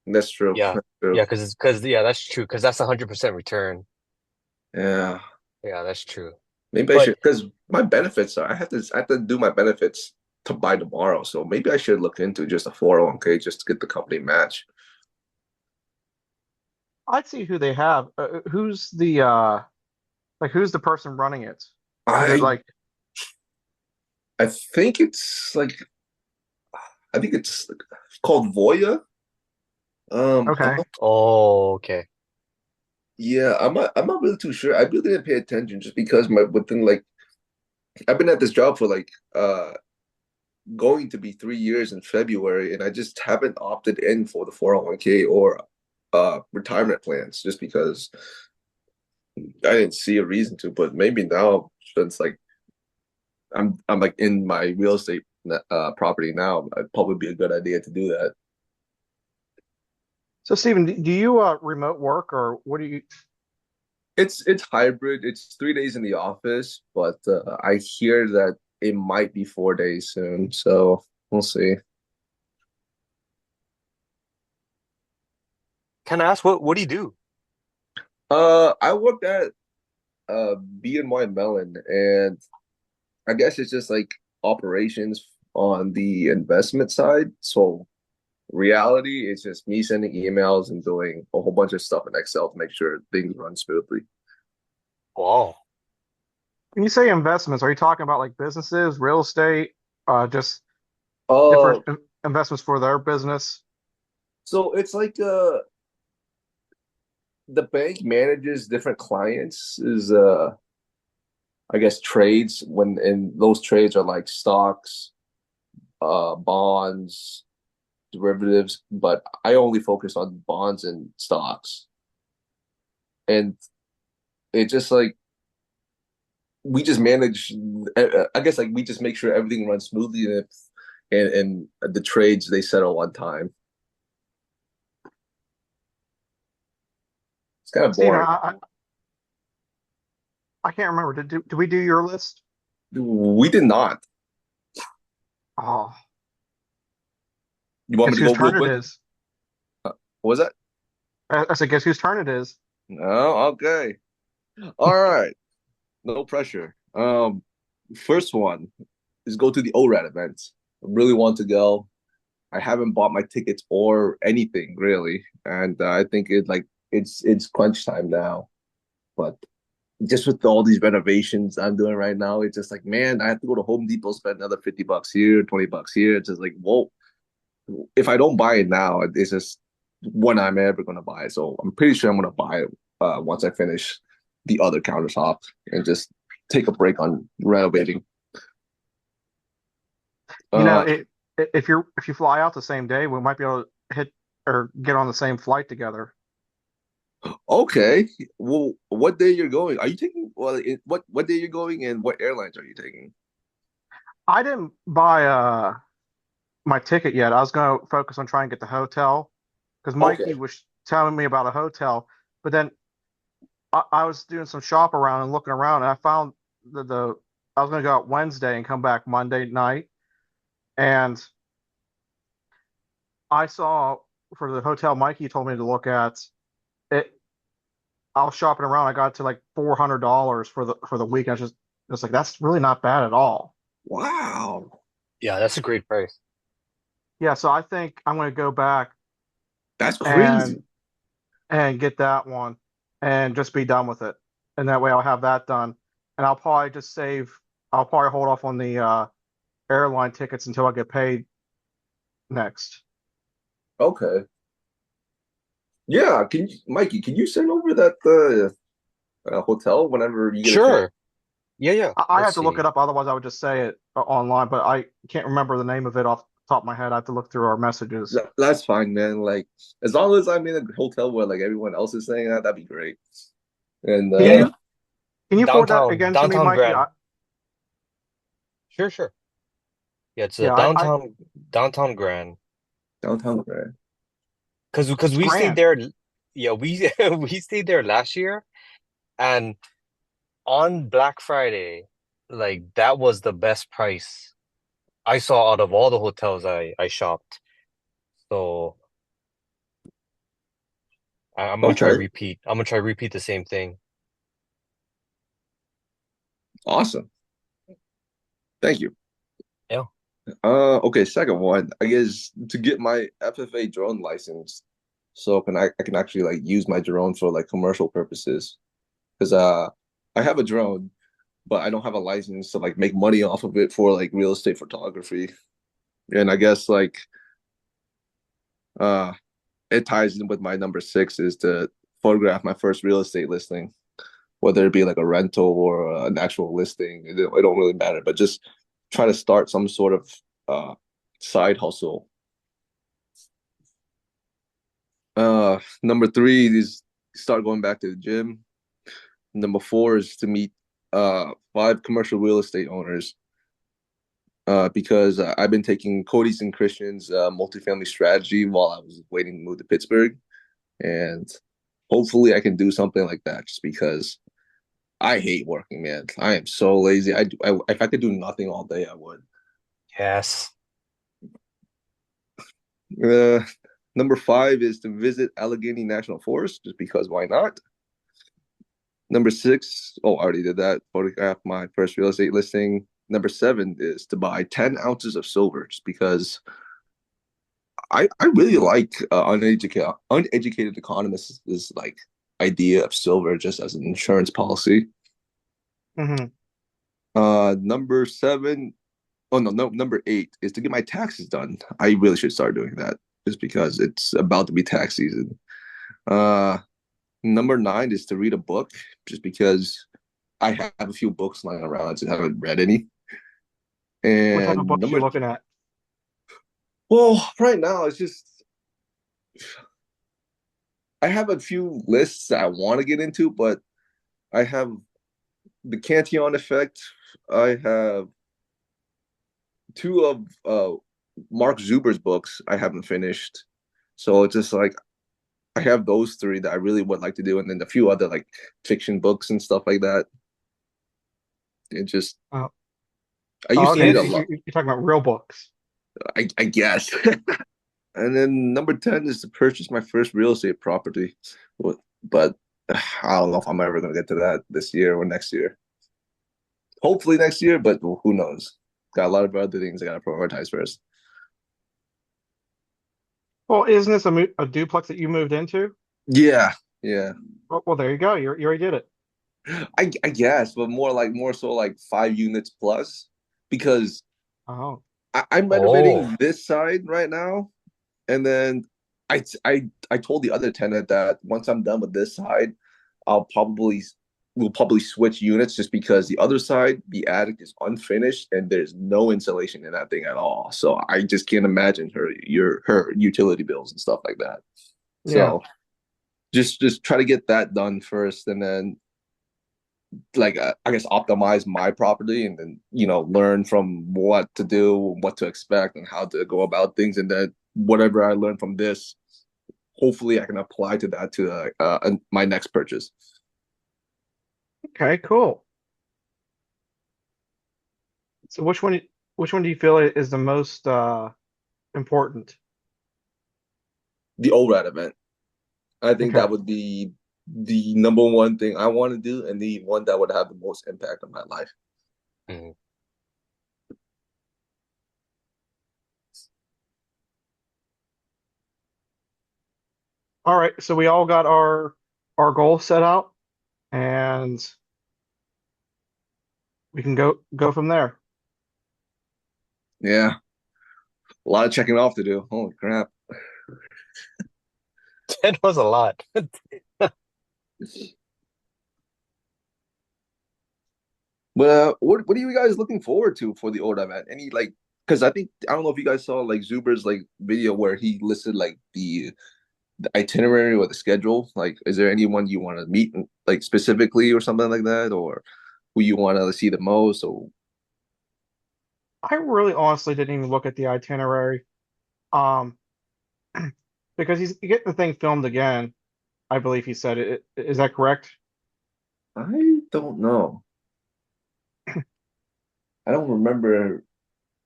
that's true. Yeah. That's true. Yeah, because yeah, that's true. Because that's 100% return. Yeah. Yeah, that's true. Maybe I But should, because my benefits are, I have to do my benefits to buy tomorrow. So maybe I should look into just a 401k just to get the company match. I'd see who they have. Who's the person running it? Is it I like I think it's like I think it's called Voya. okay? okay. Yeah, I'm not really too sure. I really didn't pay attention just because my within like I've been at this job for like going to be 3 years in February, and I just haven't opted in for the 401k or retirement plans just because I didn't see a reason to. But maybe now since like I'm like in my real estate property now, it'd probably be a good idea to do that. So Stephen, do you remote work or what do you? It's hybrid. It's 3 days in the office, but I hear that it might be 4 days soon. So we'll see. Can I ask what do you do? I worked at BNY Mellon, and I guess it's just like operations on the investment side. So reality, it's just me sending emails and doing a whole bunch of stuff in Excel to make sure things run smoothly. Wow. When you say investments, are you talking about like businesses, real estate, just Uh, different investments for their business? so it's like the bank manages different clients is I guess trades when and those trades are like stocks, bonds, derivatives, but I only focus on bonds and stocks. And it just like we just manage I guess like we just make sure everything runs smoothly and the trades they settle on time. It's kind of Stephen, boring. I can't remember. Did we do your list? We did not. Oh, You want me guess to go whose real turn it quick? is? What was that? I said, guess whose turn it is? Oh, okay. All right. No pressure. First one is go to the ORAD events. I really want to go. I haven't bought my tickets or anything really, and I think it's crunch time now. But just with all these renovations I'm doing right now, it's just like, man, I have to go to Home Depot, spend another $50 here, $20 here. It's just like, whoa, if I don't buy it now, it's just when I'm ever gonna buy it. So I'm pretty sure I'm gonna buy it once I finish the other countertop and just take a break on renovating. You know, Uh, if you fly out the same day, we might be able to hit or get on the same flight together. okay. Well, what day you're going? Are you taking? Well, what day you're going, and what airlines are you taking? I didn't buy my ticket yet. I was going to focus on trying to get the hotel because Mikey Okay. was telling me about a hotel, but then I was doing some shop around and looking around, and I found the I was going to go out Wednesday and come back Monday night, and I saw for the hotel Mikey told me to look at it. I was shopping around. I got to like $400 for the week. I was like, that's really not bad at all. Wow, Yeah, that's a great price. Yeah, so I think I'm going to go back that's and crazy. get that one and just be done with it. And that way I'll have that done. And I'll probably just save, I'll probably hold off on the airline tickets until I get paid next. Okay. Yeah, Mikey, can you send over that hotel whenever you get a chance? Sure. Yeah, yeah. I Let's have to look it see. up, otherwise I would just say it online, but I can't remember the name of it off the top of my head. I have to look through our messages. That's fine, man. Like, as long as I'm in a hotel where like everyone else is saying that, that'd be great. And Can Yeah, you yeah. can you forward that Downtown, again to me, downtown Mikey? Grand. Sure, sure. Yeah, it's a Yeah, downtown Grand. downtown, right? Cause it's we stayed grand. there. Yeah, we we stayed there last year, and on Black Friday, like that was the best price I saw out of all the hotels I shopped. So I'm gonna try Okay, repeat. I'm gonna try repeat the same thing. awesome. Thank you. Yeah. Okay, second one. I guess to get my FFA drone license, so I can actually like use my drone for like commercial purposes. Because I have a drone, but I don't have a license to like make money off of it for like real estate photography. And I guess like uh it ties in with my number six is to photograph my first real estate listing, whether it be like a rental or an actual listing. It don't really matter, but just try to start some sort of side hustle. Number three is start going back to the gym. Number four is to meet five commercial real estate owners because I've been taking Cody's and Christian's multifamily strategy while I was waiting to move to Pittsburgh. And hopefully I can do something like that just because I hate working, man. I am so lazy. If I could do nothing all day, I would. Yes. Uh, Number five is to visit Allegheny National Forest just because why not? Number six, oh, I already did that. Photograph my first real estate listing. Number seven is to buy 10 ounces of silver just because I really like uneducated economists' is like idea of silver just as an insurance policy. Hmm. Number seven, oh no, number eight is to get my taxes done. I really should start doing that just because it's about to be tax season. Uh, Number nine is to read a book just because I have a few books lying around. I just haven't read any. What type of And books are you number, looking at? well, right now it's just I have a few lists that I want to get into, but I have the Cantillon Effect. I have two of Mark Zuber's books I haven't finished. So it's just like I have those three that I really would like to do, and then a few other like fiction books and stuff like that. It just Oh, I oh, used to okay. read a Yeah. lot, You're talking about real books. I guess. And then number 10 is to purchase my first real estate property. But I don't know if I'm ever going to get to that this year or next year. Hopefully next year, but who knows? Got a lot of other things I got to prioritize first. Well, isn't this a duplex that you moved into? Yeah, yeah. Well, there you go. You already did it. I guess, but more so like 5 units plus because Oh, I'm Oh, renovating this side right now, and then I told the other tenant that once I'm done with this side, I'll probably we'll probably switch units just because the other side, the attic is unfinished and there's no insulation in that thing at all. So I just can't imagine her utility bills and stuff like that. yeah. So just try to get that done first, and then like I guess optimize my property, and then learn from what to do, what to expect, and how to go about things, and then whatever I learn from this, hopefully I can apply to that to my next purchase. Okay, cool. So which one do you feel is the most important? The ORAD event, I think Okay. that would be the number one thing I want to do, and the one that would have the most impact on my life. mhm. All right, so we all got our goals set out and we can go from there. Yeah, a lot of checking off to do. Holy crap! 10 was a lot. But what are you guys looking forward to for the ORAD event? Any like, because I don't know if you guys saw like Zuber's like video where he listed like the itinerary or the schedule? Like, is there anyone you want to meet like specifically or something like that, or who you want to see the most? Or I really honestly didn't even look at the itinerary. Um, because he's getting the thing filmed again, I believe he said it. Is that correct? I don't know. I don't remember.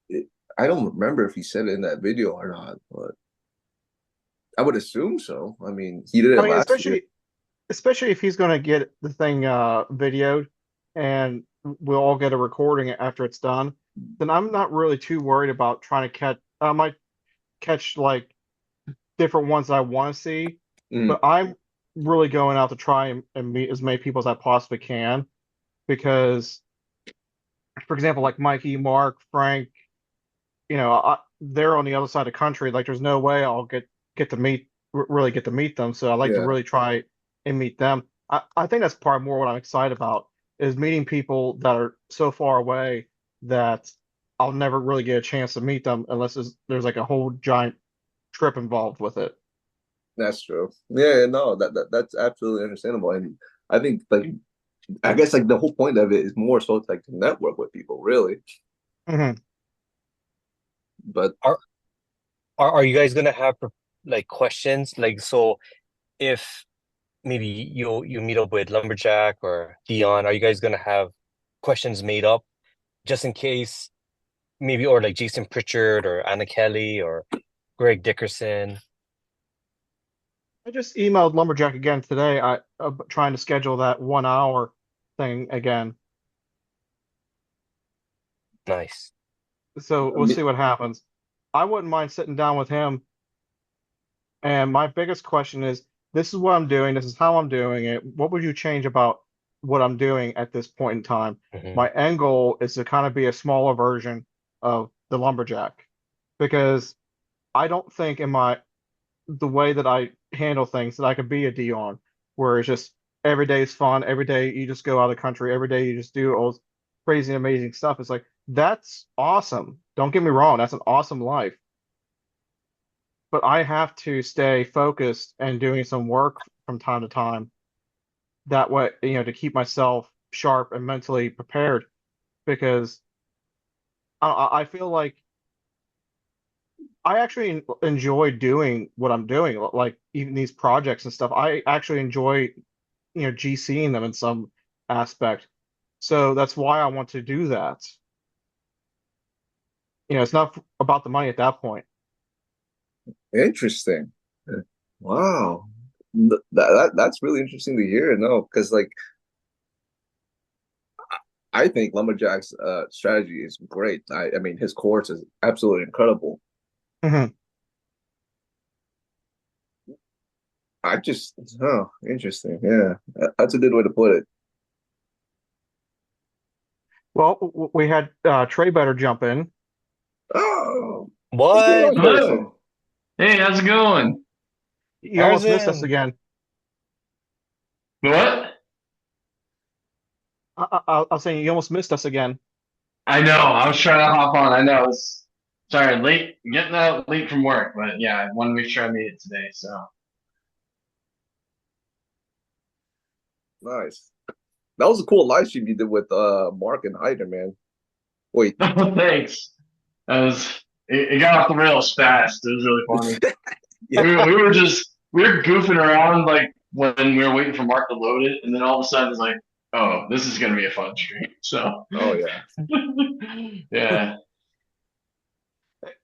It, I don't remember if he said it in that video or not, but I would assume so. I mean, he did I it mean, last year. especially if he's going to get the thing videoed and we'll all get a recording after it's done, then I'm not really too worried about trying to catch. I might catch like different ones that I want to see, Mm, but I'm really going out to try and meet as many people as I possibly can because, for example, like Mikey, Mark, Frank, they're on the other side of the country. Like, there's no way I'll get to really get to meet them. So I like to yeah, really try and meet them. I think that's part more what I'm excited about is meeting people that are so far away that I'll never really get a chance to meet them unless there's like a whole giant trip involved with it. that's true. Yeah, no, that's absolutely understandable, and I think like I guess like the whole point of it is more so like to network with people, really. Hmm. But Are are you guys gonna have like questions? Like, so if maybe you meet up with Lumberjack or Dion, are you guys gonna have questions made up just in case? Maybe, or like Jason Pritchard or Anna Kelly or Greg Dickerson. I just emailed Lumberjack again today. Trying to schedule that 1 hour thing again. Nice. So I we'll mean, see what happens. I wouldn't mind sitting down with him. And my biggest question is, this is what I'm doing. This is how I'm doing it. What would you change about what I'm doing at this point in time? Hmm. My end goal is to kind of be a smaller version of the Lumberjack because I don't think the way that I handle things that I could be a Dion, where it's just every day is fun. Every day you just go out of the country. Every day you just do all this crazy, amazing stuff. It's like, that's awesome. Don't get me wrong. That's an awesome life. But I have to stay focused and doing some work from time to time. That way, to keep myself sharp and mentally prepared because I feel like I actually enjoy doing what I'm doing, like even these projects and stuff. I actually enjoy, GCing them in some aspect. So that's why I want to do that. It's not about the money at that point. interesting. Wow. That's really interesting to hear. No, because like I think Lumberjack's strategy is great. I mean his course is absolutely incredible. Mhm. I just oh, interesting. Yeah. That's a good way to put it. Well, we had Trey Better jump in. Oh, what's going What? on, Harrison? Hello. Hey, how's it going? You almost missed us Harrison? again. What? I was saying you almost missed us again. I know. I was trying to hop on. I know. Sorry, late, getting out late from work, but yeah, I want to make sure I made it today. So Nice. That was a cool live stream you did with Mark and Hyder, man. Wait, thanks. It got off the rails fast. It was really funny. yeah, We were goofing around like when we were waiting for Mark to load it, and then all of a sudden it's like, oh, this is gonna be a fun stream. So oh yeah. yeah.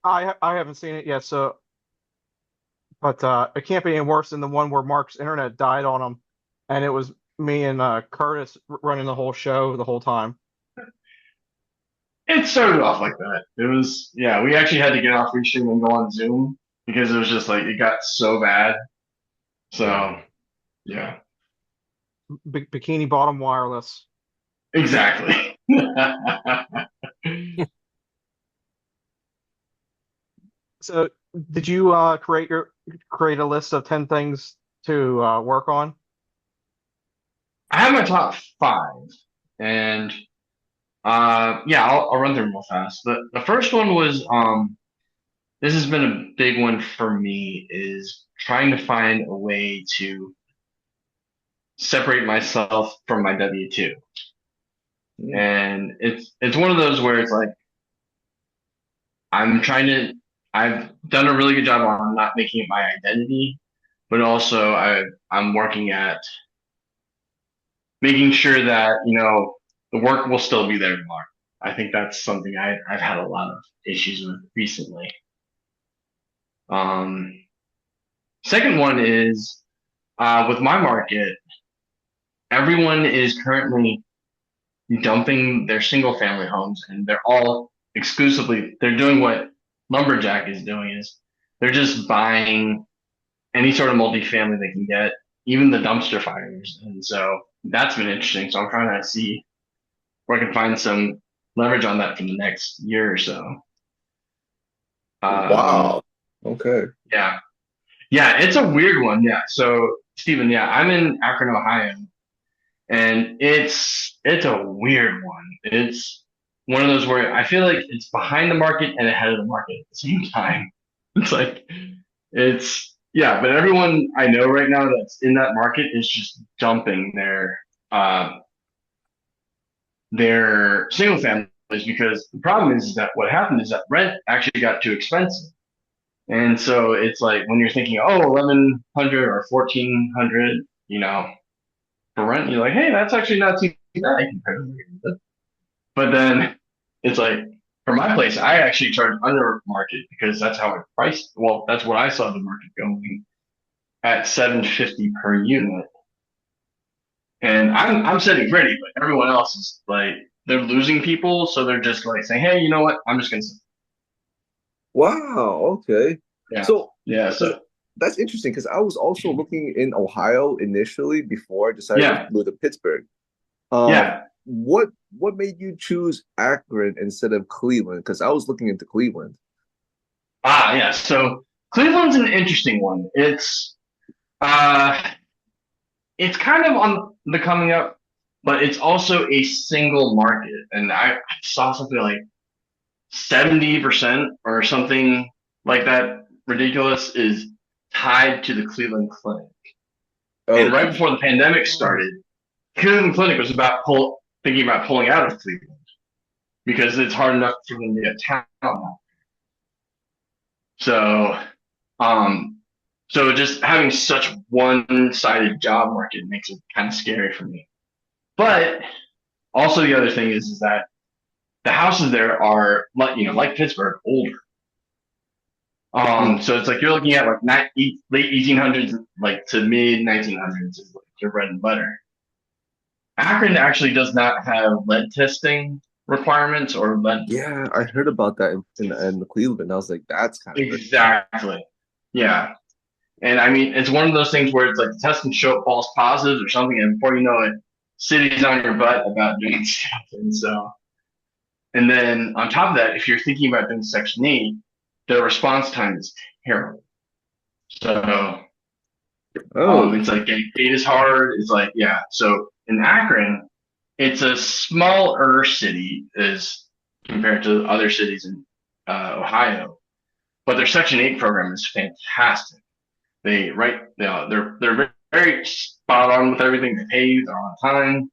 I haven't seen it yet, so but it can't be any worse than the one where Mark's internet died on him, and it was me and Curtis running the whole show the whole time. It started off like that. It was, yeah, we actually had to get off Restream and go on Zoom because it was just like it got so bad. So, yeah, Bikini Bottom Wireless. exactly. So, did you create a list of 10 things to work on? I have my top five, and yeah, I'll run through them real fast. The first one was this has been a big one for me is trying to find a way to separate myself from my W-2. Mm. And it's one of those where it's like I'm trying to I've done a really good job on not making it my identity, but also I'm working at making sure that, the work will still be there tomorrow. I think that's something I've had a lot of issues with recently. Um, Second one is with my market, everyone is currently dumping their single family homes and they're all they're doing what Lumberjack is doing is they're just buying any sort of multifamily they can get, even the dumpster fires. And so that's been interesting. So I'm trying to see where I can find some leverage on that for the next year or so. Um, Wow. Okay. yeah. Yeah, it's a weird one. Yeah. So Stephen, yeah, I'm in Akron, Ohio, and it's a weird one. It's one of those where I feel like it's behind the market and ahead of the market at the same time. It's like yeah, but everyone I know right now that's in that market is just dumping uh their single families because the problem is that what happened is that rent actually got too expensive. And so it's like when you're thinking, oh, 1100 or 1400, for rent, you're like, hey, that's actually not too bad compared to it. But then it's like for my place, I actually charge under market because that's how I priced. Well, that's what I saw the market going at 750 per unit. And I'm sitting pretty, but everyone else is like they're losing people, so they're just like saying, "Hey, you know what? I'm just gonna." Wow. Okay. Yeah, So yeah. th- So that's interesting because I was also looking in Ohio initially before I decided to yeah, move to Pittsburgh. Um, yeah. what made you choose Akron instead of Cleveland? Because I was looking into Cleveland. Yeah. So Cleveland's an interesting one. Uh, it's kind of on the coming up, but it's also a single market, and I saw something like 70% or something like that ridiculous is tied to the Cleveland Clinic. And right Okay. before the pandemic started, Cleveland Clinic was thinking about pulling out of Cleveland because it's hard enough for them to get talent now. So, um, so just having such one-sided job market makes it kind of scary for me. But also the other thing is that the houses there are like Pittsburgh, older. Hmm. So it's like you're looking at like late 1800s, like to mid 1900s is like your bread and butter. Akron actually does not have lead testing requirements or lead. Yeah, I heard about that in Cleveland. I was like, that's kind of crazy. Exactly. Yeah. And I mean, it's one of those things where it's like the test can show false positives or something, and before you know it, city's on your butt about doing stuff. And so, And then on top of that, if you're thinking about doing Section 8, the response time is terrible. So Oh, it's like getting paid is hard. It's like, yeah. So in Akron, it's a smaller city as compared to other cities in Ohio, but their Section 8 program is fantastic. They're very spot on with everything. They pay you, they're on time.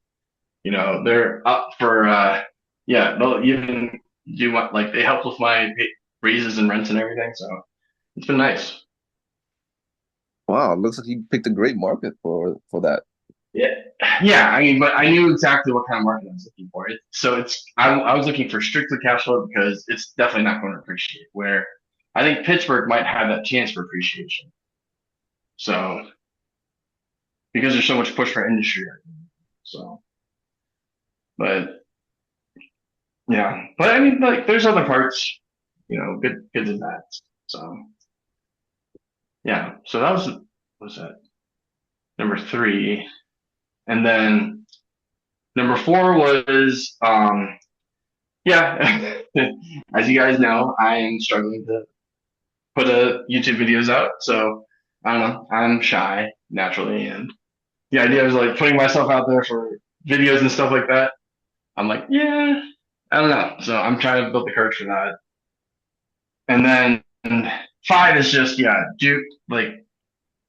They're up for yeah, they'll even do like they help with my raises and rents and everything. So it's been nice. wow. Looks like you picked a great market for that. Yeah, yeah. I mean, but I knew exactly what kind of market I was looking for. I was looking for strictly cash flow because it's definitely not going to appreciate. Where I think Pittsburgh might have that chance for appreciation. So because there's so much push for industry right now. So, but yeah, but I mean, like, there's other parts, good and bad. So yeah, so that was what was that number three, and then number four was yeah, as you guys know, I am struggling to put YouTube videos out, so I don't know, I'm shy naturally, and the idea was like putting myself out there for videos and stuff like that. I'm like, yeah, I don't know, so I'm trying to build the courage for that. And then five is just do like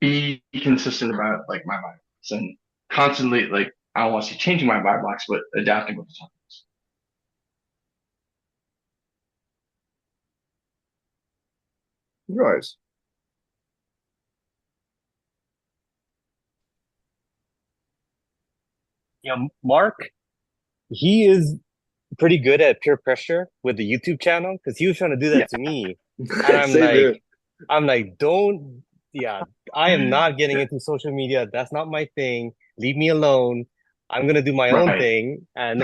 be consistent about like my buy blocks and constantly like I don't want to say changing my buy blocks, but adapting with the times. Nice. Yeah, Mark, he is pretty good at peer pressure with the YouTube channel because he was trying to do Yeah. that to me. And Same here. I'm like, don't, yeah, I am not getting into social media. That's not my thing. Leave me alone. I'm gonna do my own Right. thing. And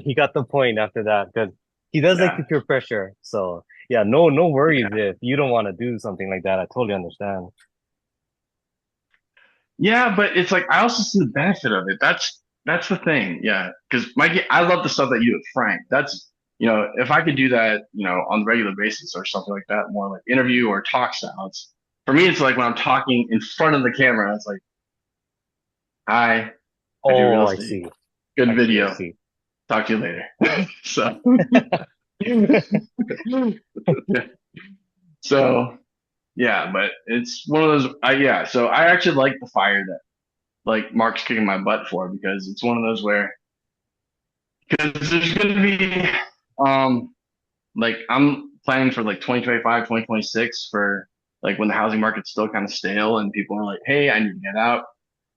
he got the point after that because he does like Yeah. the peer pressure. So yeah, no worries if you don't want to do something like that. I totally understand. Yeah, but it's like I also see the benefit of it. That's the thing. Yeah, because I love the stuff that you do with Frank. That's if I could do that, on a regular basis or something like that, more like interview or talk styles. For me, it's like when I'm talking in front of the camera, it's like, hi, I do real Oh, I estate. see. Good I see. I video. see. Talk to you later. So, yeah. So yeah, but it's one of those. Yeah. So I actually like the fire that like Mark's kicking my butt for because it's one of those where because there's going to be like I'm planning for like 2025, 2026 for like when the housing market's still kind of stale and people are like, hey, I need to get out.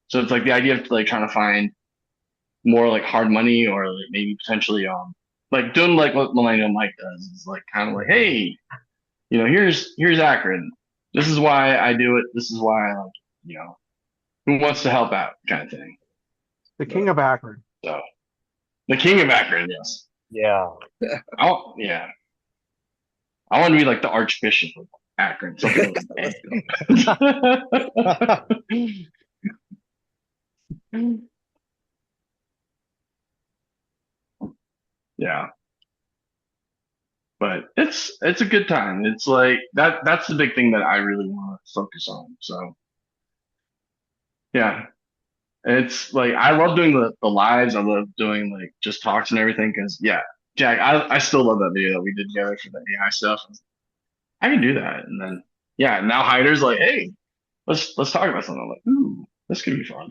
So it's like the idea of like trying to find more like hard money or like maybe potentially like doing like what Millennial Mike does is like kind of like, hey, here's Akron. This is why I do it. This is why I like, who wants to help out kind of thing. The But, king of Akron. so the king of Akron, yes. Yeah. Yeah. I want to be like the Archbishop of Akron, something like that. Yeah. But it's a good time. It's like that's the big thing that I really want to focus on. So yeah. It's like I love doing the lives. I love doing like just talks and everything because yeah, Jack, I still love that video that we did together for the AI stuff. I can do that. And then yeah, now Hyder's like, hey, let's talk about something. I'm like, ooh, this could be fun.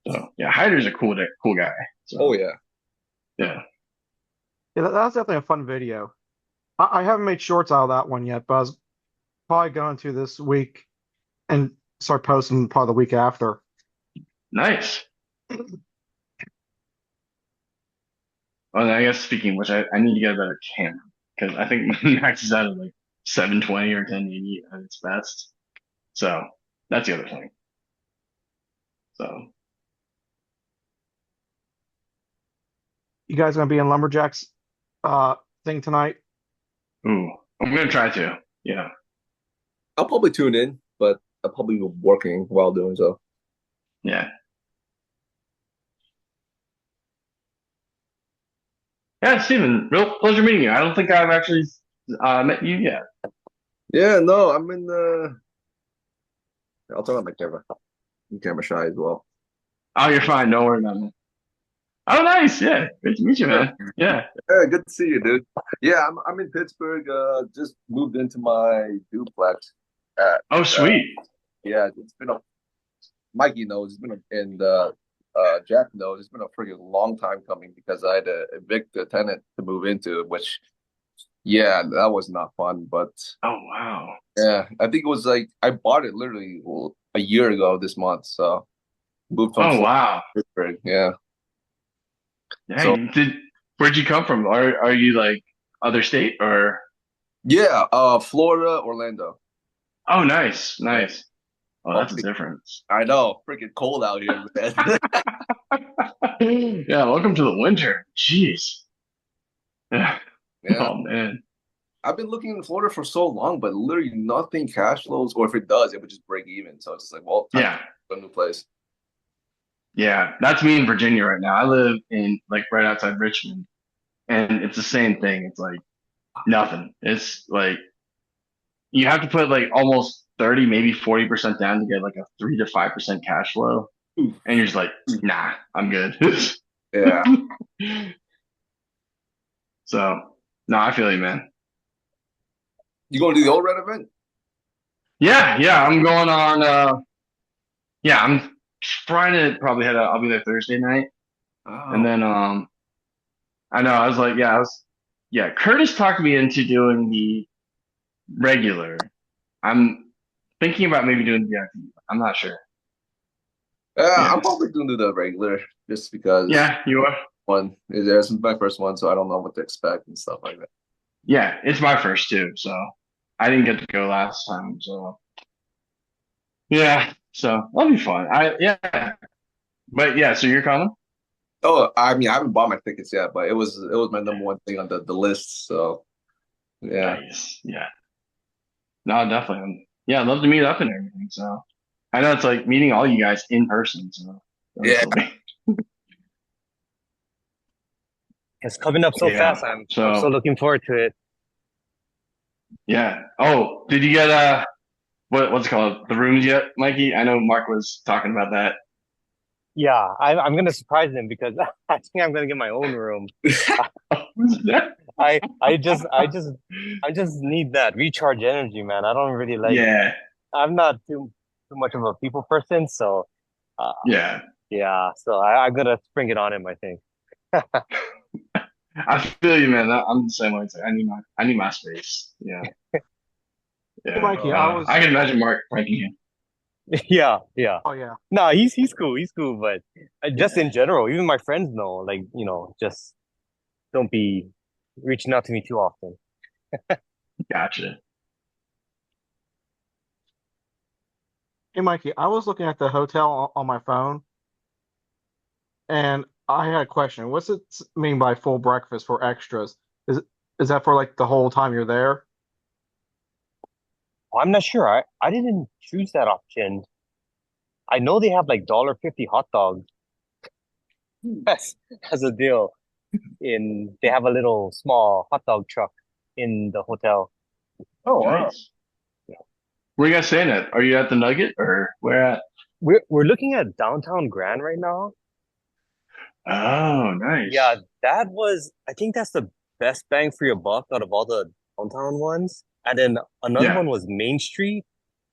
So yeah, Hyder's a cool guy. So Oh yeah. yeah. Yeah, that's definitely a fun video. I haven't made shorts out of that one yet, but I was probably going to this week and start posting probably the week after. Nice. Well, and I guess speaking of which, I need to get a better camera because I think my max is out of like 720 or 1080 at its best. So that's the other thing. So You guys gonna be in Lumberjacks thing tonight? ooh, I'm gonna try to. Yeah. I'll probably tune in, but I'll probably be working while doing so. Yeah. Yeah, Steven, real pleasure meeting you. I don't think I've actually met you yet. Yeah, no, I'm in I'll turn on my camera. I'm camera shy as well. Oh, you're fine. Don't worry about it. Oh, nice. Yeah, great to meet you, Yeah, man. Yeah. yeah, good to see you, dude. Yeah, I'm in Pittsburgh. Just moved into my duplex. At Oh, sweet. yeah, it's been a Mikey knows it's been and Jack knows it's been a pretty long time coming because I had to evict the tenant to move into, which yeah, that was not fun. But Oh, wow. yeah, I think it was like I bought it literally a year ago this month. So moved from Oh, Florida wow. to Pittsburgh. Yeah. So Dang. Where'd you come from? Are you like other state or? yeah, Florida, Orlando. Oh, nice, Yeah. nice. Oh, Oh, that's a difference. I know, freaking cold out here, man. Yeah, welcome to the winter. Jeez. Yeah. Yeah. Oh man. I've been looking in Florida for so long, but literally nothing cash flows, or if it does, it would just break even. So it's just like, well, time to Yeah. go to a new place. Yeah. That's me in Virginia right now. I live in like right outside Richmond, and it's the same thing. It's like nothing. It's like you have to put like almost 30, maybe 40% down to get like a 3 to 5% cash flow. Oof. And you're just like, nah, I'm good. Yeah. So, no, I feel you, man. You going to the old red event? Yeah, yeah, I'm going on. Yeah, I'm trying to probably head out. I'll be there Thursday night, and Oh, then I know I was like, yeah. Curtis talked me into doing the regular. I'm thinking about maybe doing the VIP. I'm not sure. yeah. I'm Yeah, probably going to do the regular just because yeah, you are. one is there's my first one, so I don't know what to expect and stuff like that. Yeah, it's my first too, so I didn't get to go last time, so yeah, so that'll be fun. Yeah, but yeah, so you're coming? Oh, I mean, I haven't bought my tickets yet, but it was my number one thing on the list. So yeah, Nice. Yeah. No, definitely. Yeah, I'd love to meet up and everything. So I know it's like meeting all you guys in person. So yeah. that'll be It's coming up so yeah. fast. I'm so So looking forward to it. yeah. Oh, did you get what's it called? The rooms yet, Mikey? I know Mark was talking about that. Yeah, I'm gonna surprise him because I think I'm gonna get my own room. Who's that? I just need that recharge energy, man. I don't really like. Yeah. I'm not too much of a people person, so uh, Yeah. yeah. So I'm gonna spring it on him, I think. I feel you, man. I'm the same way. It's like I need my space. Yeah. Hey, Yeah. Mikey, I was. I can imagine Mark pranking him. Yeah, yeah. Oh yeah. No, he's cool. He's cool, but just in general, even my friends know, like, just don't be reaching out to me too often. Gotcha. Hey, Mikey, I was looking at the hotel on my phone, and I had a question. What's it mean by full breakfast for extras? Is is that for like the whole time you're there? I'm not sure. I didn't choose that option. I know they have like $1.50 hot dogs as as a deal. They have a little small hot dog truck in the hotel. Oh wow. Nice. Where you guys staying at? Are you at the Nugget or where at? We're looking at downtown Grand right now. Oh, Yeah, nice. I think that's the best bang for your buck out of all the downtown ones. And then another Yeah. one was Main Street,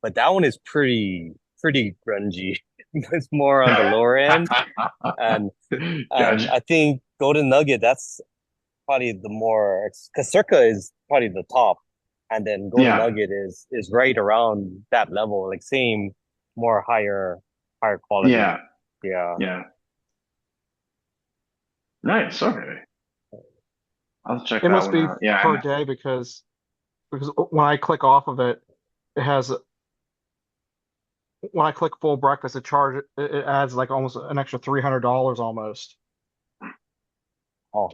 but that one is pretty grungy. It's more on the lower end. And Gotcha. I think Golden Nugget, that's probably the more, because Circa is probably the top, and then Golden Yeah. Nugget is right around that level, like same, more higher quality. Yeah. Yeah. Yeah. Nice. Okay. I'll check It that must one be out. Yeah. per day because when I click off of it, it has when I click full breakfast, it adds like almost an extra $300 almost. Oh,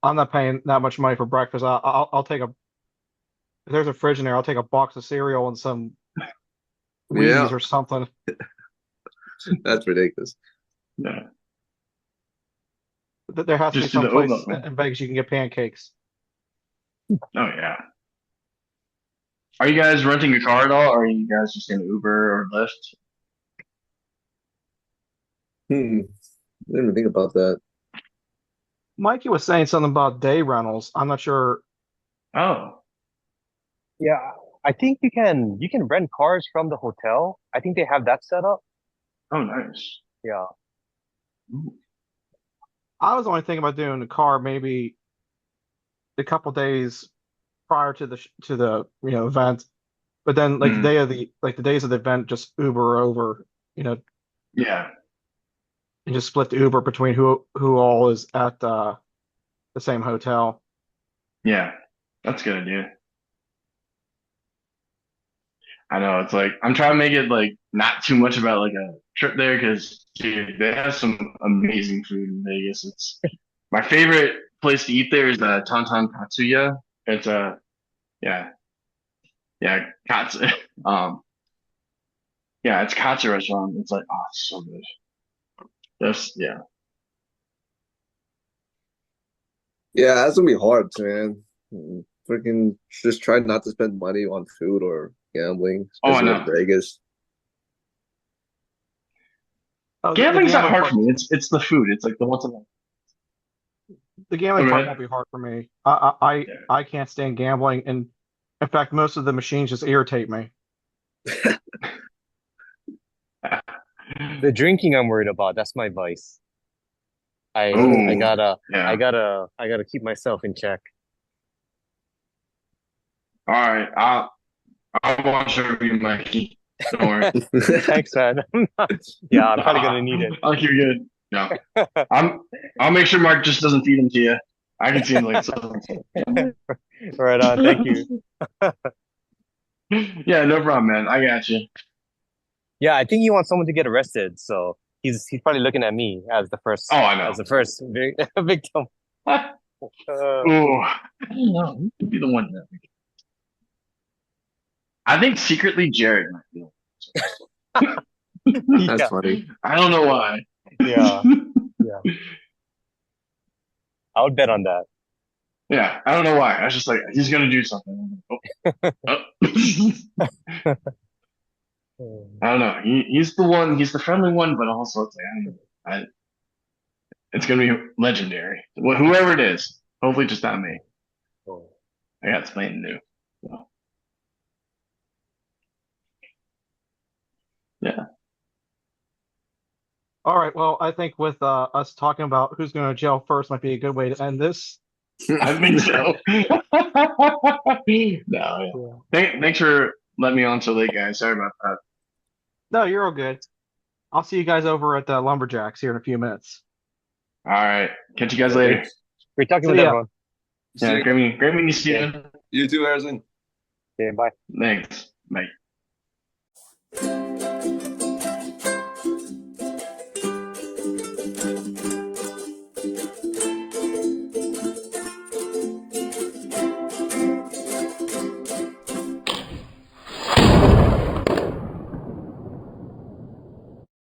I'm not paying that much money for breakfast. I'll take a if there's a fridge in there. I'll take a box of cereal and some Yeah, Wheaties or something. that's ridiculous. Yeah. There has to be Just do some the Uber. place in Vegas you can get pancakes. Oh yeah. Are you guys renting a car at all, or are you guys just gonna Uber or Lyft? Didn't even think about that. Mikey was saying something about day rentals. I'm not sure. Oh, Yeah, I think you can rent cars from the hotel. I think they have that set up. oh, nice. Yeah. Ooh. I was only thinking about doing the car maybe a couple days prior to the event, but then like Hmm. the days of the event, just Uber over, Yeah, and just split the Uber between who all is at the same hotel. yeah, that's a good idea. I know it's like I'm trying to make it like not too much about like a trip there because dude, they have some amazing food in Vegas. It's my favorite place to eat there is Tantan Katsuya. It's a yeah, yeah, Katsu. Um, yeah, it's Katsu restaurant. It's like oh, it's so good. That's yeah. Yeah, that's gonna be hard, man. Freaking just try not to spend money on food or gambling, Oh, I especially in know. Vegas. Oh, the Gambling's not gambling hard for part, me. It's the food. It's like the once in a the gambling part okay. won't be hard for me. I can't stand gambling, and in fact, most of the machines just irritate me. Yeah. The drinking I'm worried about. That's my vice. I Oh, gotta I yeah. gotta I gotta keep myself in check. All right. I'll watch over you, Mikey. Don't worry. Thanks, man. Yeah, I'm probably gonna need I'll keep you good. No, I'm. I'll make sure Mark just doesn't feed him to you. I can see him like so. it. Right on. Thank you. Yeah, no problem, man. I got you. Yeah, I think he wants someone to get arrested, so he's probably looking at me as the Oh, first I as know. the first victim. Oh, I don't know. Who could be the one that? I think secretly Jared might be the one. That's Yeah, funny. I don't know why. yeah, yeah. I would bet on that. Yeah, I don't know why. I was just like, he's gonna do something. Oh, oh. I don't know. He's the one. He's the friendly one, but also it's like, I don't know. It's gonna be legendary. Whoever it is. Hopefully, just not me. Oh. I got something to do. So, yeah, All right, well, I think with us talking about who's going to jail first might be a good way to end this. I think so. No, yeah. Yeah. Thanks for letting me on so late, guys. Sorry about that. No, you're all good. I'll see you guys over at the Lumberjacks here in a few minutes. All right, catch you guys later. Great talking See with ya. everyone. Yeah, great meeting you, Steven. You too, Harrison. Okay, bye. Thanks. Bye.